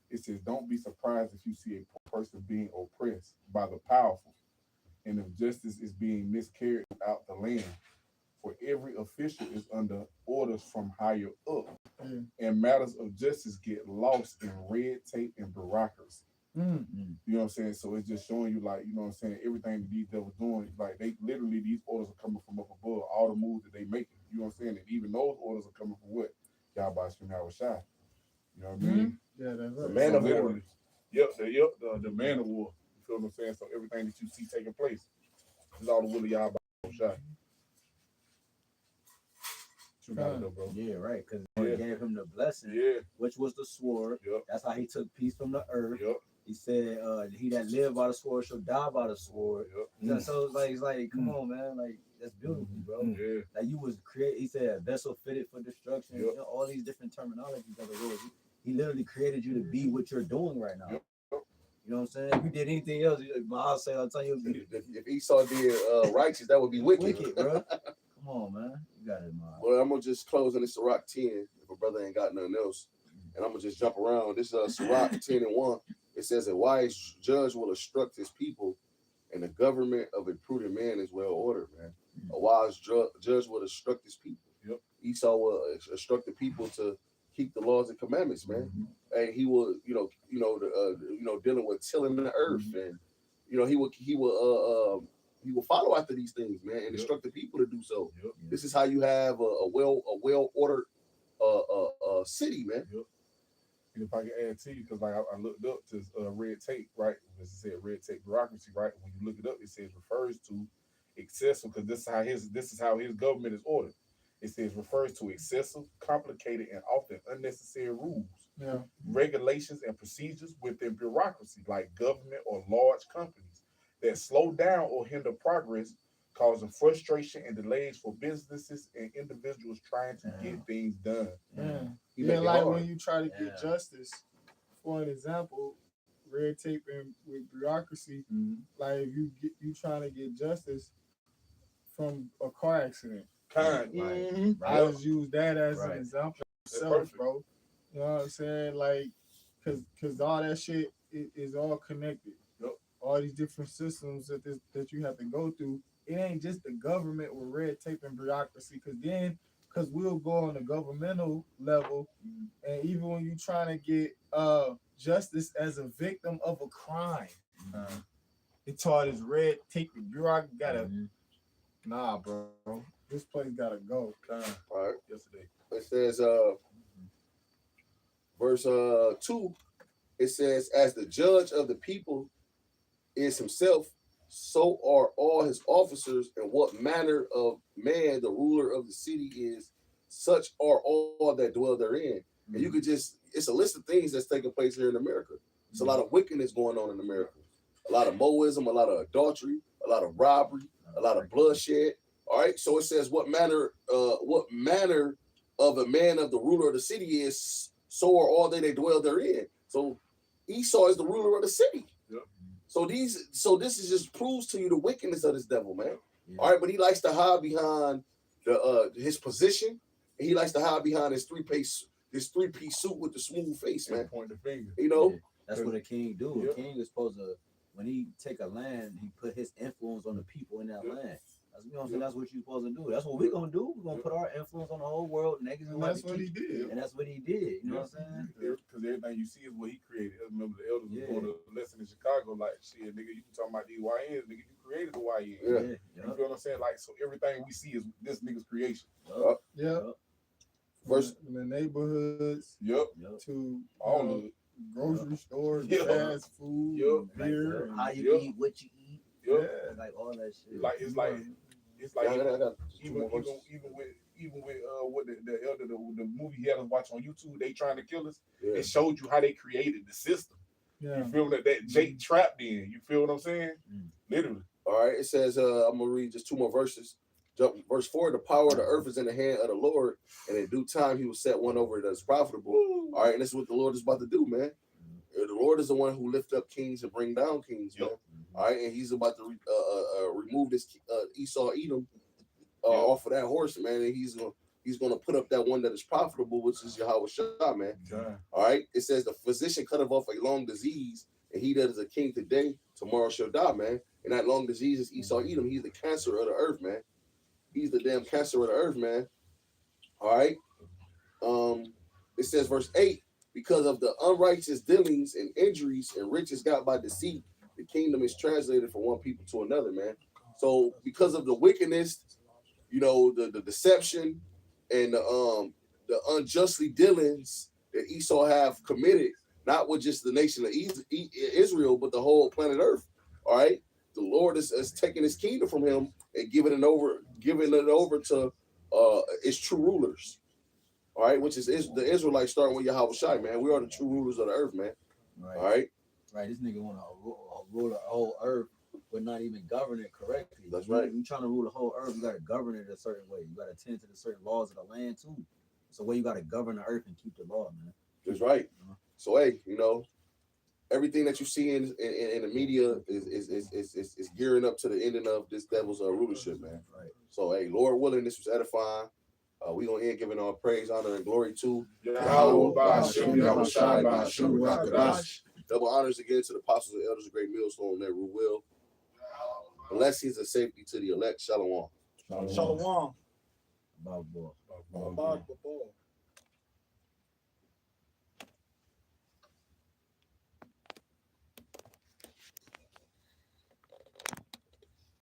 G: It says, "Don't be surprised if you see a poor person being oppressed by the powerful, and if justice is being miscarried out the land. For every official is under orders from higher up, and matters of justice get lost in red tape and bureaucracy." You know what I'm saying? So it's just showing you, like, you know what I'm saying, everything that these devils doing, like they literally, these orders are coming from up above, all the moves that they making. You know what I'm saying? And even those orders are coming from what? Yahweh Shem Yahushai. You know what I mean?
E: Yeah, that's right.
A: The man of war.
G: The man of war. You feel what I'm saying? So everything that you see taking place is all the will of Yahweh Yahushai. Bro.
C: Yeah, right. Because he gave him the blessing, which was the sword. That's how he took peace from the earth. He said, "He that live by the sword shall die by the sword." So it's like, come on, man. Like, that's beautiful, bro.
G: Yeah.
C: Like you was create. He said a vessel fitted for destruction.
G: Yep.
C: You know, all these different terminologies of the Lord. He literally created you to be what you're doing right now.
G: Yep.
C: You know what I'm saying? If you did anything else, I'll say, I'll tell you,
A: If Esau did righteous, that would be wicked.
C: bro. Come on, man. You got it, man.
A: Well, I'm gonna just close on this Sirach 10 if a brother ain't got nothing else, and I'm gonna just jump around. This Sirach 10:1. It says a wise judge will instruct his people, and the government of a prudent man is well ordered. Man, a wise judge will instruct his people.
G: Yep.
A: Esau will instruct the people to keep the laws and commandments, man. And he will, dealing with tilling the earth, and he will follow after these things, man, and instruct the people to do so.
G: Yep.
A: This is how you have a well ordered city, man.
G: Yep. And if I can add to you, because like I looked up to red tape, right? As it said, red tape bureaucracy, right? When you look it up, it says refers to excessive, because this is how his government is ordered. It says refers to excessive, complicated, and often unnecessary rules, regulations, and procedures within bureaucracy, like government or large companies, that slow down or hinder progress, causing frustration and delays for businesses and individuals trying to get things done.
E: Yeah, like when you try to get justice, for an example, red tape and with bureaucracy, like if you trying to get justice from a car accident. I just use that as an example myself, bro. You know what I'm saying? Like, cause all that shit is all connected.
G: Yep.
E: All these different systems that you have to go through. It ain't just the government with red tape and bureaucracy, because we'll go on the governmental level, and even when you're trying to get justice as a victim of a crime, it's all this red tape and bureaucracy. Nah, bro. This place gotta go.
A: All right.
G: Yesterday.
A: It says, verse 2, it says, as the judge of the people is himself, so are all his officers, and what manner of man the ruler of the city is, such are all that dwell therein. And you could it's a list of things that's taking place here in America. It's a lot of wickedness going on in America. A lot of Moism, a lot of adultery, a lot of robbery, a lot of bloodshed. All right. So it says what manner of a man of the ruler of the city is, so are all that dwell therein. So Esau is the ruler of the city.
G: Yep.
A: So this is just proves to you the wickedness of this devil, man. All right, but he likes to hide behind his position, and he likes to hide behind his three-piece suit with the smooth face, man.
G: Point the finger.
A: You know,
C: that's what a king do.
G: Yep.
C: A king is supposed to, when he take a land, he put his influence on the people in that land. That's, you know what I'm saying? That's what you're supposed to do. That's what we're gonna do. We're gonna put our influence on the whole world. And
E: that's what he did.
C: And that's what he did. You know what I'm saying?
G: Because everything you see is what he created. I remember the elders was going to a lesson in Chicago, like, shit, nigga, you talking about these YNs, nigga, you created the YNs. You feel what I'm saying? Like, so everything we see is this nigga's creation.
A: First,
E: from the neighborhoods to
G: all of it.
E: Grocery stores, fast food, beer,
C: how you eat, what you eat, like all that shit.
G: Like it's like even with what the elder the movie he had us watch on YouTube, They Trying to Kill Us. It showed you how they created the system. You feel that Jake trapped in. You feel what I'm saying? Literally.
A: All right. It says I'm gonna read just two more verses. Verse 4: the power of the earth is in the hand of the Lord, and in due time he will set one over it that's profitable. All right, and this is what the Lord is about to do, man. The Lord is the one who lift up kings and bring down kings, man. All right, and he's about to remove this Esau Edom off of that horse, man, and he's gonna put up that one that is profitable, which is Yahweh Shah, man. All right, it says the physician cutteth off a long disease, and he that is a king today, tomorrow shall die, man. And that long disease is Esau Edom. He's the cancer of the earth, man. He's the damn cancer of the earth, man. All right. It says verse 8, because of the unrighteous dealings and injuries and riches got by deceit, the kingdom is translated from one people to another, man. So because of the wickedness, the deception and the unjustly dealings that Esau have committed, not with just the nation of Israel, but the whole planet Earth. All right. The Lord is taking his kingdom from him and giving it over to its true rulers. All right, which is the Israelites, starting with Yahweh Shai, man. We are the true rulers of the earth, man.
C: Right.
A: All right.
C: Right. This nigga want to rule the whole earth but not even govern it correctly.
A: That's right.
C: You trying to rule the whole earth, you got to govern it a certain way. You got to tend to the certain laws of the land too. So way you got to govern the earth and keep the law, man.
A: That's right.
C: Uh-huh.
A: So hey, you know, everything that you see in the media is gearing up to the ending of this devil's rulership, man.
C: Right.
A: So hey, Lord willing, this was edifying. We gonna end giving our praise, honor, and glory to
G: Yahweh Ba'ashem, Yahweh Shai Ba'ashem, Rakadash.
A: double honors again to the apostles and elders of Great Millstone, their will. Blessings and safety to the elect. Shalom.
B: Shalom.
C: About boy.
G: Ba'ashem.